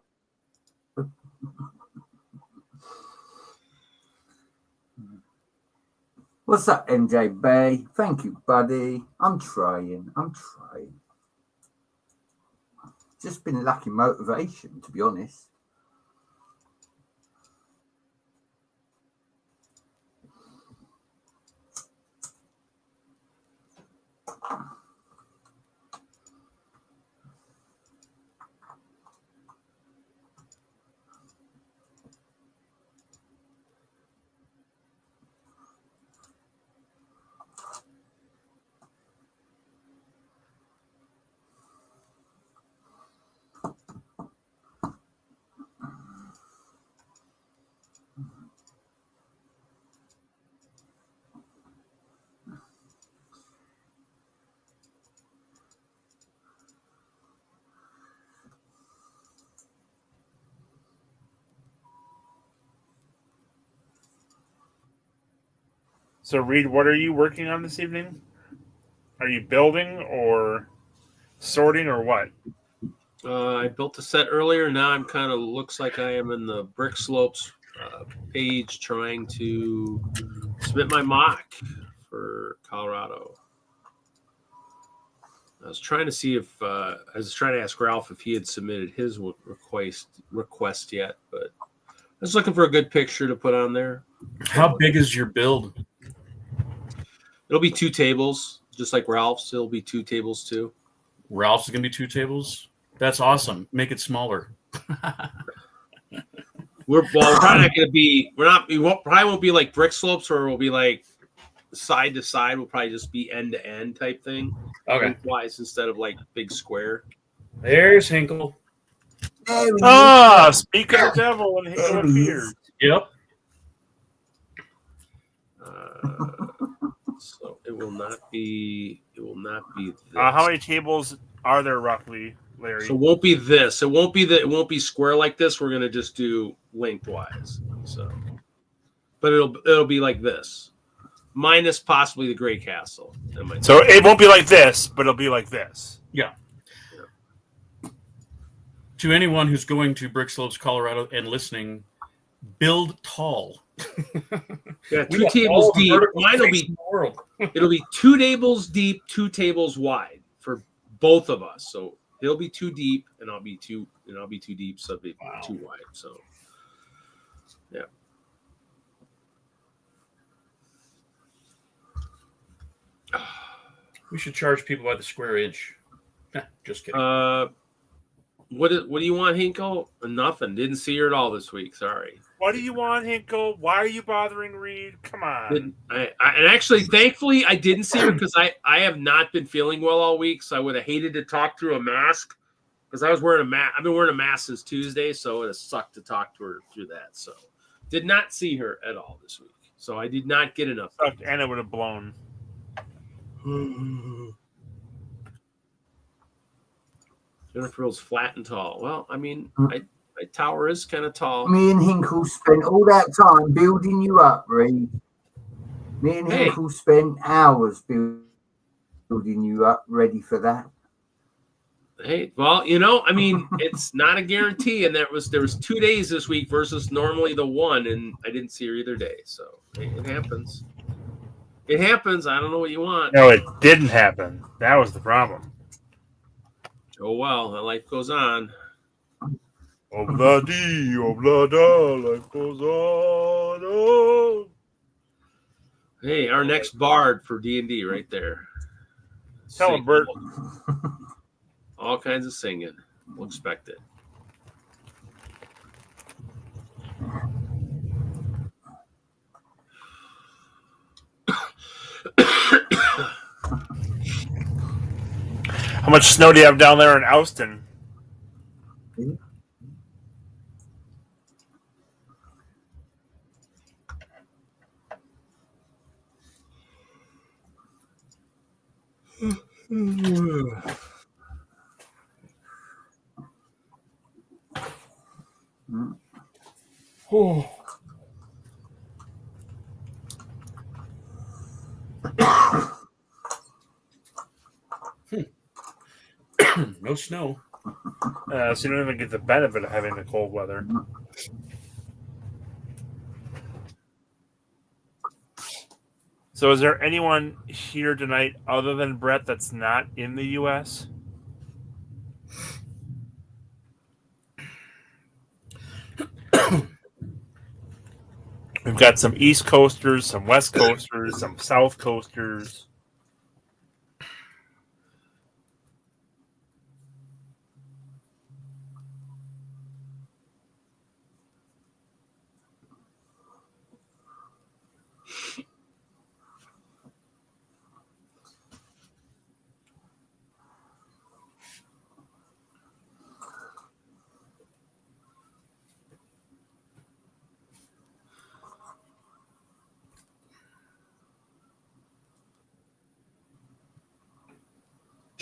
What's up, MJ Bay? Thank you, buddy. I'm trying. Just been lacking motivation, to be honest. So, Reed, what are you working on this evening? Are you building or sorting or what? I built a set earlier. Now I'm kind of looks like I am in the Brick Slopes page trying to submit my mock for Colorado. I was trying to see if I was trying to ask Ralph if he had submitted his request yet, but I was looking for a good picture to put on there. How big is your build? It'll be 2 tables, just like Ralph's. It'll be 2 tables too. Ralph's is going to be 2 tables? That's awesome. Make it smaller. We're probably not going to be. We probably won't be like Brick Slopes, or we'll be like side to side. We'll probably just be end to end type thing. Okay. Twice instead of like big square. There's Hinkle. Speak of the devil when Hinkle appears. Yep. So it will not be. It will not be this. How many tables are there roughly, Larry? So it won't be this. It won't be It won't be square like this. We're gonna just do lengthwise. So, but it'll be like this, minus possibly the Gray Castle. So it won't be like this, but it'll be like this. Yeah. To anyone who's going to Brick Slopes, Colorado, and listening, build tall. Yeah, 2 tables deep. Mine will be. It'll be 2 tables deep, 2 tables wide for both of us. So he'll be 2 deep, and I'll be 2 deep, so it'll be 2 wide. So, yeah. We should charge people by the square inch. Just kidding. What do you want, Hinkle? Nothing. Didn't see her at all this week. Sorry. What do you want, Hinkle? Why are you bothering Reed? Come on. And actually, thankfully, I didn't see her because I have not been feeling well all week. So I would have hated to talk through a mask because I was wearing a mask. I've been wearing a mask since Tuesday, so it sucked to talk to her through that. So did not see her at all this week. So I did not get enough. And it would have blown. Jennifer was flat and tall. Well, I mean, my tower is kind of tall. Me and Hinkle spent all that time building you up, Reed. Me and Hinkle spent hours building you up, ready for that. Hey, well, I mean, it's not a guarantee, and there was 2 days this week versus normally the one, and I didn't see her either day. So it happens. It happens. I don't know what you want. No, it didn't happen. That was the problem. Oh well, life goes on. Obladi, oblada, life goes on. Oh. Hey, our next bard for D&D right there. Tell him, Bert. All kinds of singing. We'll expect it. How much snow do you have down there in Austin? Oh. No snow. So you don't even get the benefit of having the cold weather. So is there anyone here tonight other than Brett that's not in the U.S.? We've got some East Coasters, some West Coasters, some South Coasters.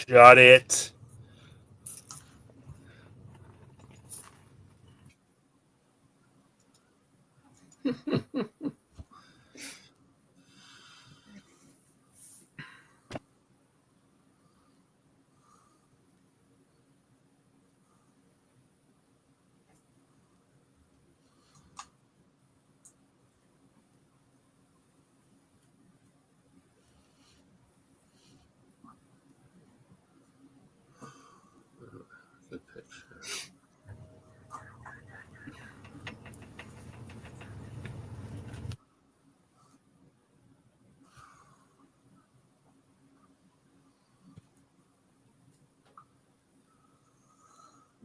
Got it. Good picture.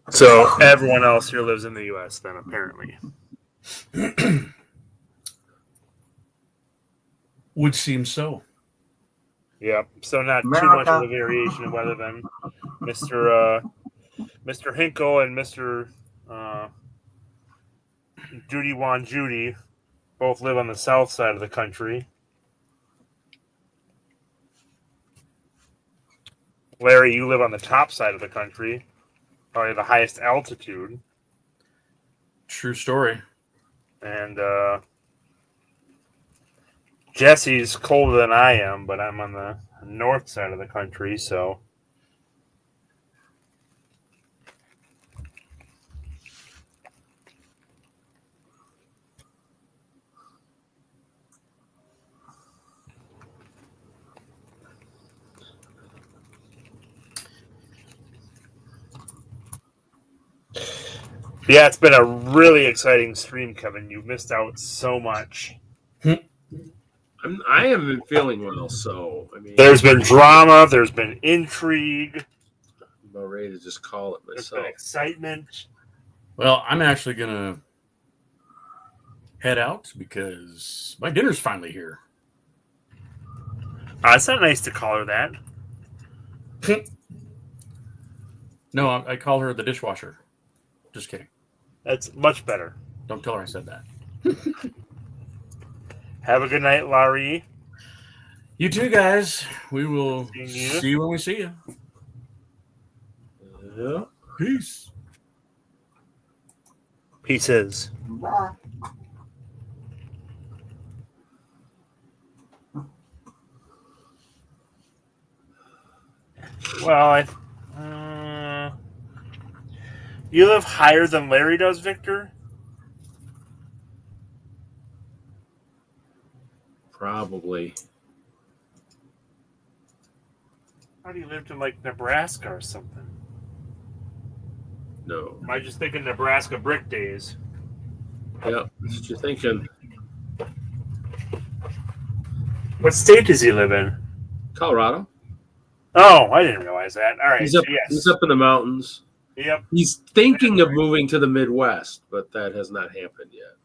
So everyone else here lives in the U.S. then, apparently. Would seem so. Yep. So not America. too much of a variation of weather then. Mr. Hinkle and Mr. Judy Wan Judy both live on the south side of the country. Larry, you live on the top side of the country, probably the highest altitude. True story. And Jesse's colder than I am, but I'm on the north side of the country, so. Yeah, it's been a really exciting stream, Kevin. You missed out so much. I haven't been feeling well, so I mean, There's been drama. There's been intrigue. I'm about ready to just call it There's myself. been excitement. Well, I'm actually going to head out because my dinner's finally here. It's not nice to call her that. No, I call her the dishwasher. Just kidding. That's much better. Don't tell her I said that. Have a good night, Larry. You too, guys. We will See you. see you when we see you. Yeah. Peace. Pieces. Bye. Well, you live higher than Larry does, Victor? Probably. How do you live in like Nebraska or something? No. Am I just thinking Nebraska brick days? Yeah, that's what you're thinking. What state does he live in? Colorado. Oh, I didn't realize that. All right. He's up. So yes. He's up in the mountains. Yep. He's thinking of moving to the Midwest, but that has not happened yet.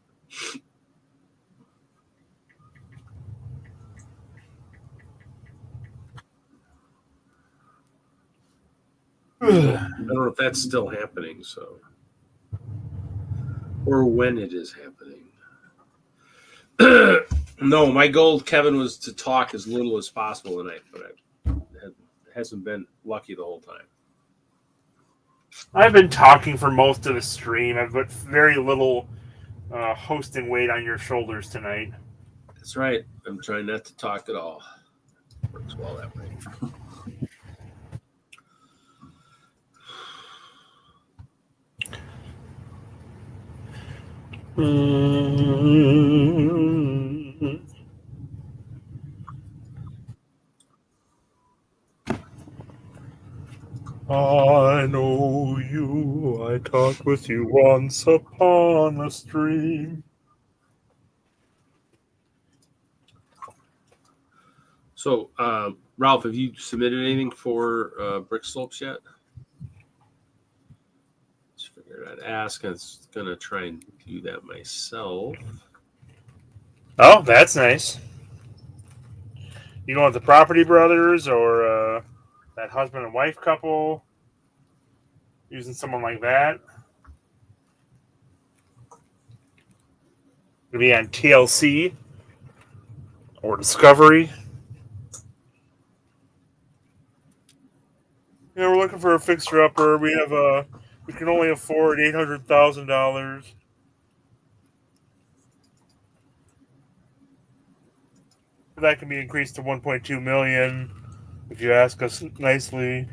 I don't know if that's still happening, so or when it is happening. No, my goal, Kevin, was to talk as little as possible tonight, but it hasn't been lucky the whole time. I've been talking for most of the stream. I've put very little hosting weight on your shoulders tonight. That's right. I'm trying not to talk at all. Works well that way. I know you. I talked with you once upon a stream. So, Ralph, have you submitted anything for Brick Slopes yet? Just figured I'd ask. I was going to try and do that myself. Oh, that's nice. You going with the Property Brothers or that husband and wife couple? Using someone like that? Gonna be on TLC or Discovery? Yeah, we're looking for a fixer-upper. We can only afford $800,000. That can be increased to $1.2 million if you ask us nicely.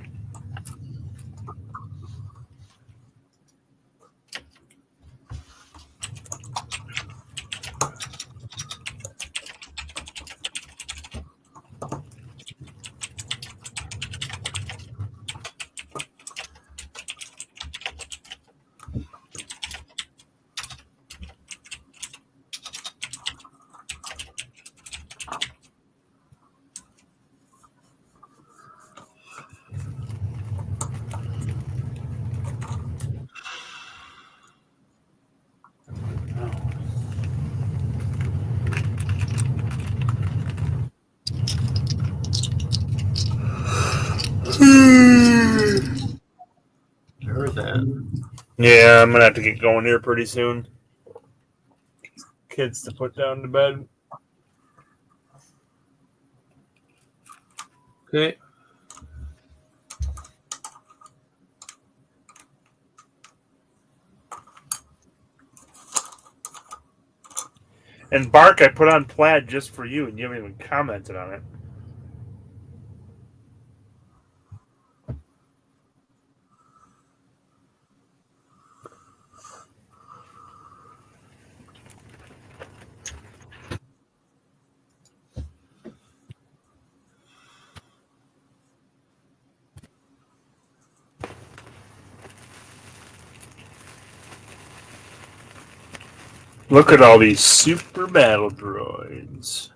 Heard that. Yeah, I'm gonna have to get going here pretty soon. Kids to put down to bed. Okay. And Bark, I put on plaid just for you, and you haven't even commented on it. Look at all these super battle droids.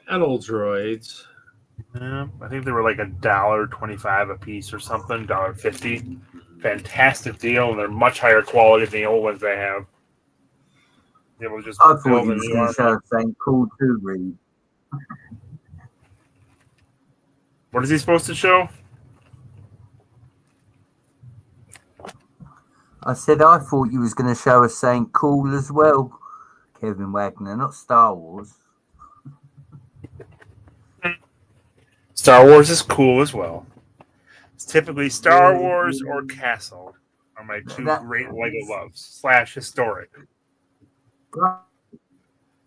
Battle droids. Yeah, I think they were like $1.25 a piece or something, $1.50. Fantastic deal, and they're much higher quality than the old ones they have. Be able to just I thought build you a was new going to army. say something cool too, Reed. What is he supposed to show? I said I thought you was going to show us something cool as well, Kevin Wagner, not Star Wars. Star Wars is cool as well. It's typically Star Yeah, Wars yeah. or Castle are my two That- great Lego loves / historic.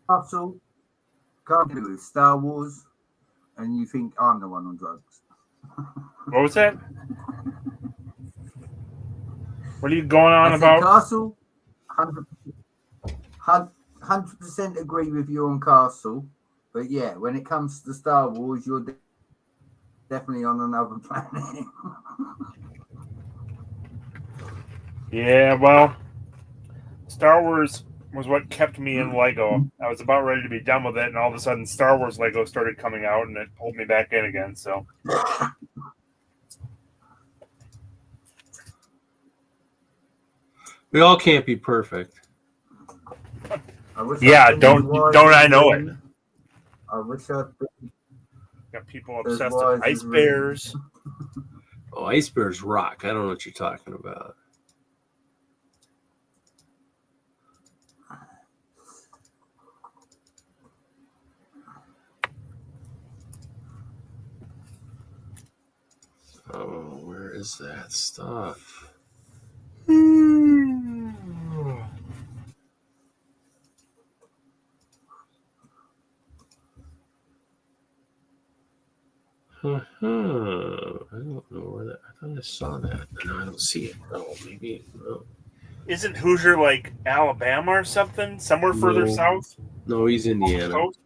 Castle, can't do with Star Wars, and you think I'm the one on drugs. What was that? What are you going on I said about? Castle, 100% agree with you on Castle, but yeah, when it comes to Star Wars, you're definitely on another planet. Yeah, well, Star Wars was what kept me in Lego. I was about ready to be done with it, and all of a sudden Star Wars Lego started coming out, and it pulled me back in again, so... We all can't be perfect. Yeah, don't I know it? I wish I'd Got people As obsessed wise with ice as me. bears. Oh, ice bears rock. I don't know what you're talking about. Oh, where is that stuff? I don't know where that. I thought I saw that. No, I don't see it. Oh, maybe. No, Isn't Hoosier like Alabama or something? Somewhere further No. south? no, he's Indiana. Coast?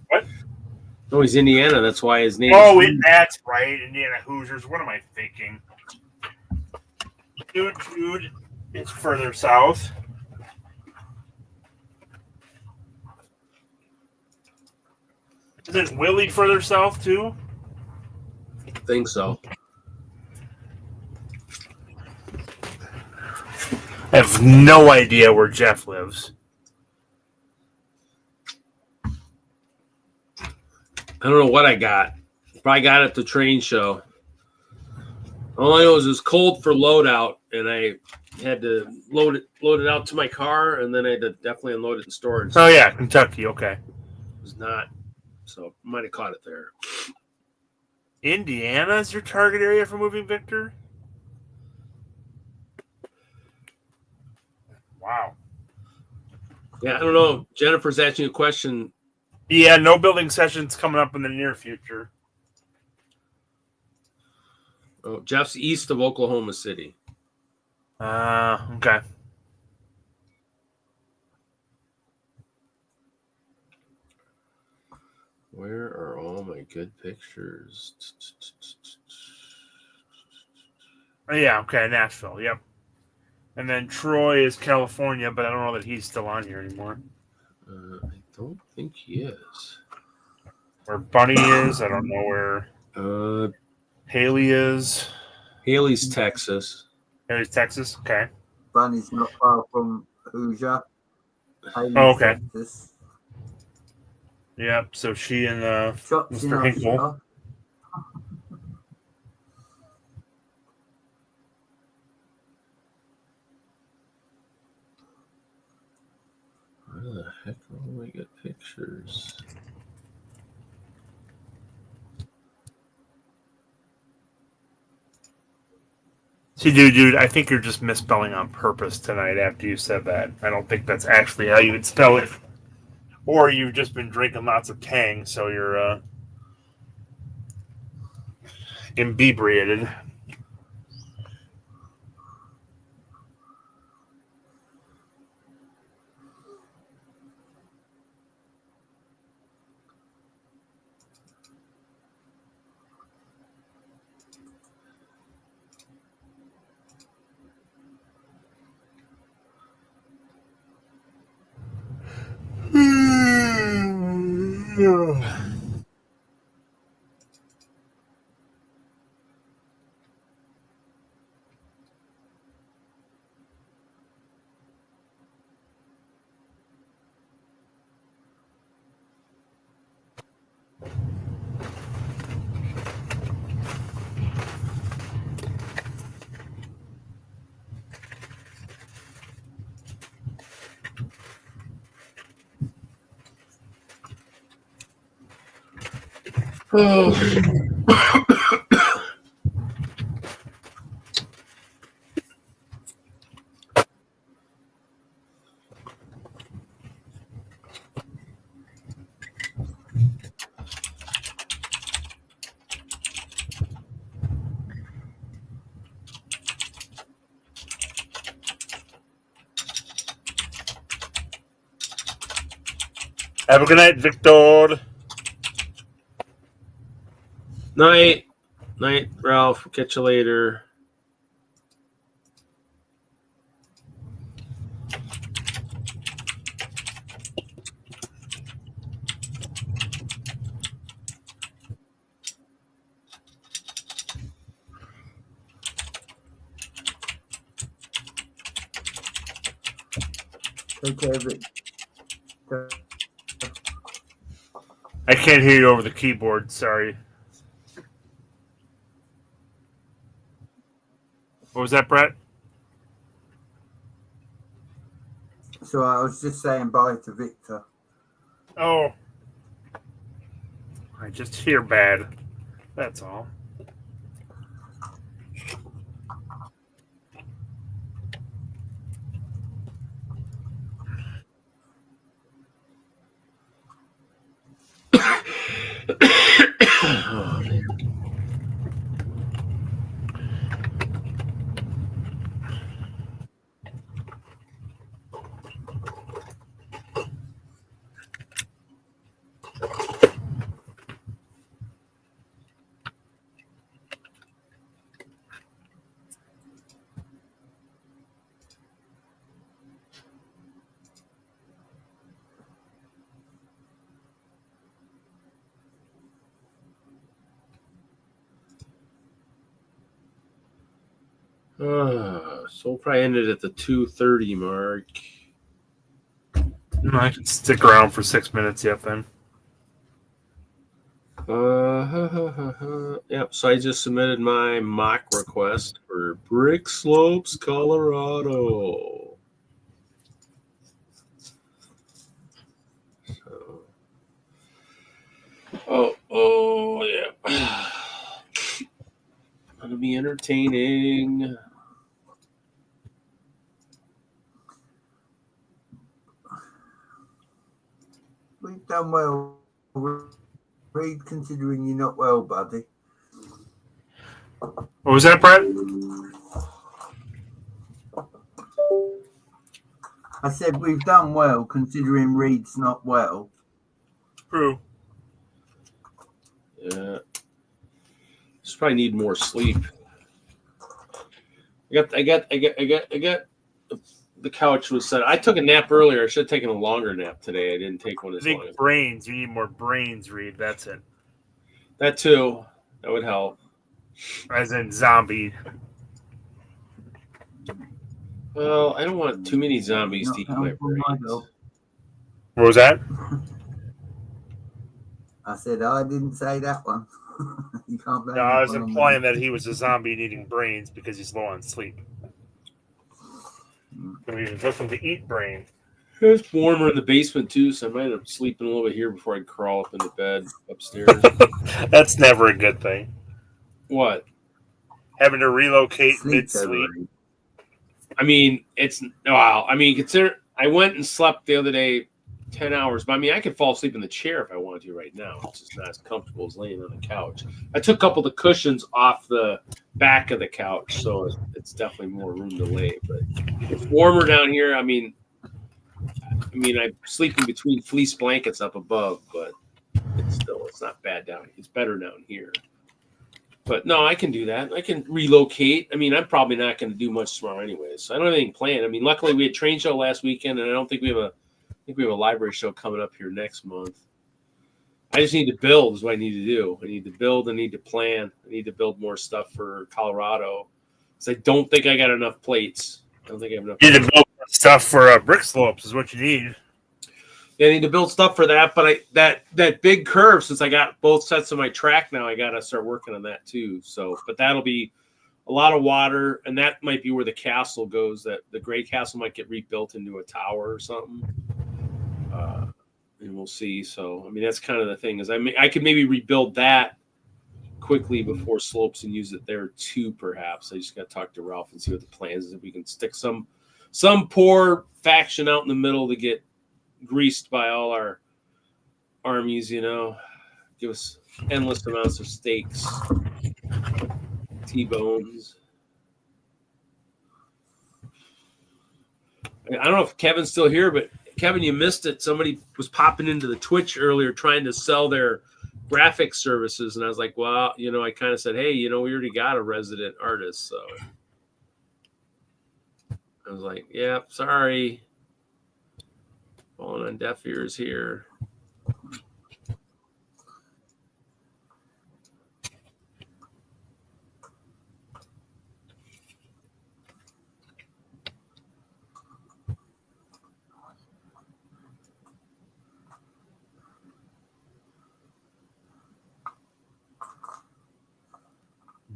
What? No, he's Indiana. That's why his name. Oh, is that's right. Indiana Hoosiers. What am I thinking? Dude, it's further south. Isn't Willie further south too? I think so. I have no idea where Jeff lives. I don't know what I got. Probably got it at the train show. All I know is it was cold for loadout, and I had to load it out to my car, and then I had to definitely unload it in storage. Oh yeah, Kentucky. Okay. It was not, so might have caught it there. Indiana is your target area for moving, Victor? Wow. Yeah, I don't know. Jennifer's asking a question. Yeah, no building sessions coming up in the near future. Oh, Jeff's east of Oklahoma City. Okay. Where are all my good pictures? Oh, yeah, okay, Nashville, yep. And then Troy is California, but I don't know that he's still on here anymore. I don't think he is. Where Bunny is, I don't know where Haley is. Haley's Texas. Haley's Texas, okay. Bunny's not far from Hoosier. Oh, okay. Texas. Yep, so she and Chops in Mr. Hinkle. Oscar. Where the heck are all my good pictures? See, dude, I think you're just misspelling on purpose tonight after you said that. I don't think that's actually how you would spell it. Or you've just been drinking lots of Tang, so you're inebriated. Have a good night, Victor. Night, Ralph. Catch you later. Take care of it. I can't hear you over the keyboard. Sorry. What was that, Brett? So I was just saying bye to Victor. Oh. I just hear bad. That's all. Oh, man. So we'll probably end it at the 2:30 mark. I can stick around for 6 minutes yet then. Yep. So I just submitted my mock request for Brick Slopes, Colorado. So, yeah. Gonna be entertaining. We've done well, Reed, considering you're not well, buddy. What was that, Brett? I said we've done well, considering Reed's not well. True. Yeah. Just probably need more sleep. I got the couch was set. I took a nap earlier. I should have taken a longer nap today. I didn't take one I as think long. brains. You need more brains, Reed. That's it. That too. That would help. As in zombie. Well, I don't want too many zombies to eat my brains. What was that? I said I didn't say that one. You can't blame No, I was that one on implying me. that he was a zombie needing brains because he's low on sleep. So he was looking to eat brains. It's warmer in the basement too, so I might end up sleeping a little bit here before I crawl up into bed upstairs. That's never a good thing. What? Having to relocate Sleep mid-sleep. over. I mean, it's wow. I mean, consider I went and slept the other day 10 hours, but I mean, I could fall asleep in the chair if I wanted to right now. It's just not as comfortable as laying on the couch. I took a couple of the cushions off the back of the couch, so it's definitely more room to lay. But it's warmer down here. I mean, I'm sleeping between fleece blankets up above, but it's not bad down here. It's better down here. But no, I can do that. I can relocate. I mean, I'm probably not going to do much tomorrow anyways. So I don't have anything planned. I mean, luckily we had train show last weekend, and I don't think we have a library show coming up here next month. I just need to build is what I need to do. I need to build. I need to plan. I need to build more stuff for Colorado. Because I don't think I got enough plates. I don't think I have enough. You need to build stuff for brick slopes is what you need. Yeah, I need to build stuff for that. But that big curve, since I got both sets of my track now, I got to start working on that too. So, but that'll be a lot of water, and that might be where the castle goes. That the gray castle might get rebuilt into a tower or something. and we'll see. So, I mean, that's kind of the thing is, I could maybe rebuild that quickly before slopes and use it there too. Perhaps I just got to talk to Ralph and see what the plans is. If we can stick some poor faction out in the middle to get greased by all our armies, give us endless amounts of steaks, T-bones. I don't know if Kevin's still here, but Kevin, you missed it. Somebody was popping into the Twitch earlier trying to sell their graphic services, and I was like, well, I kind of said, hey, we already got a resident artist, so I was like, yeah, sorry, falling on deaf ears here.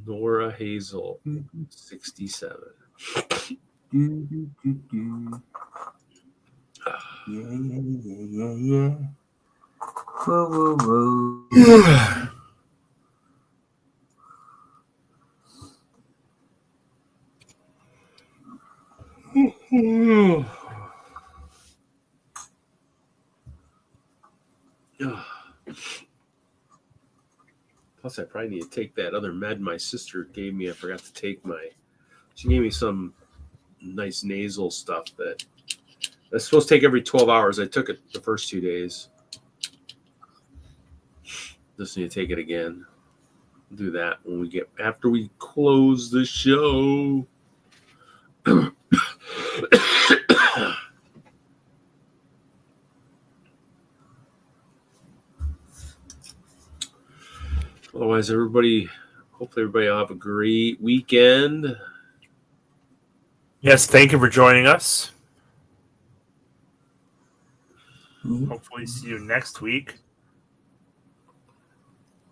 Nora Hazel, 67. Yeah. Whoa. Plus, I probably need to take that other med my sister gave me. I forgot to take she gave me some nice nasal stuff that that's supposed to take every 12 hours. I took it the first 2 days. Just need to take it again. Do that after we close the show. Otherwise, hopefully everybody will have a great weekend. Yes, thank you for joining us. Hopefully see you next week.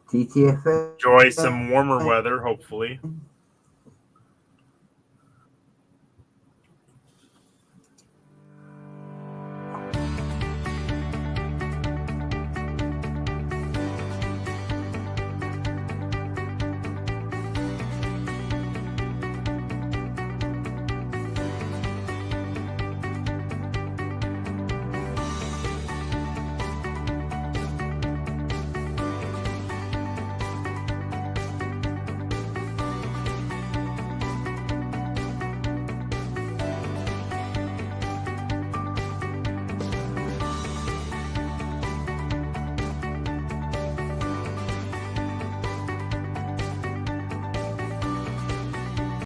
TTFA. Enjoy some warmer weather, hopefully.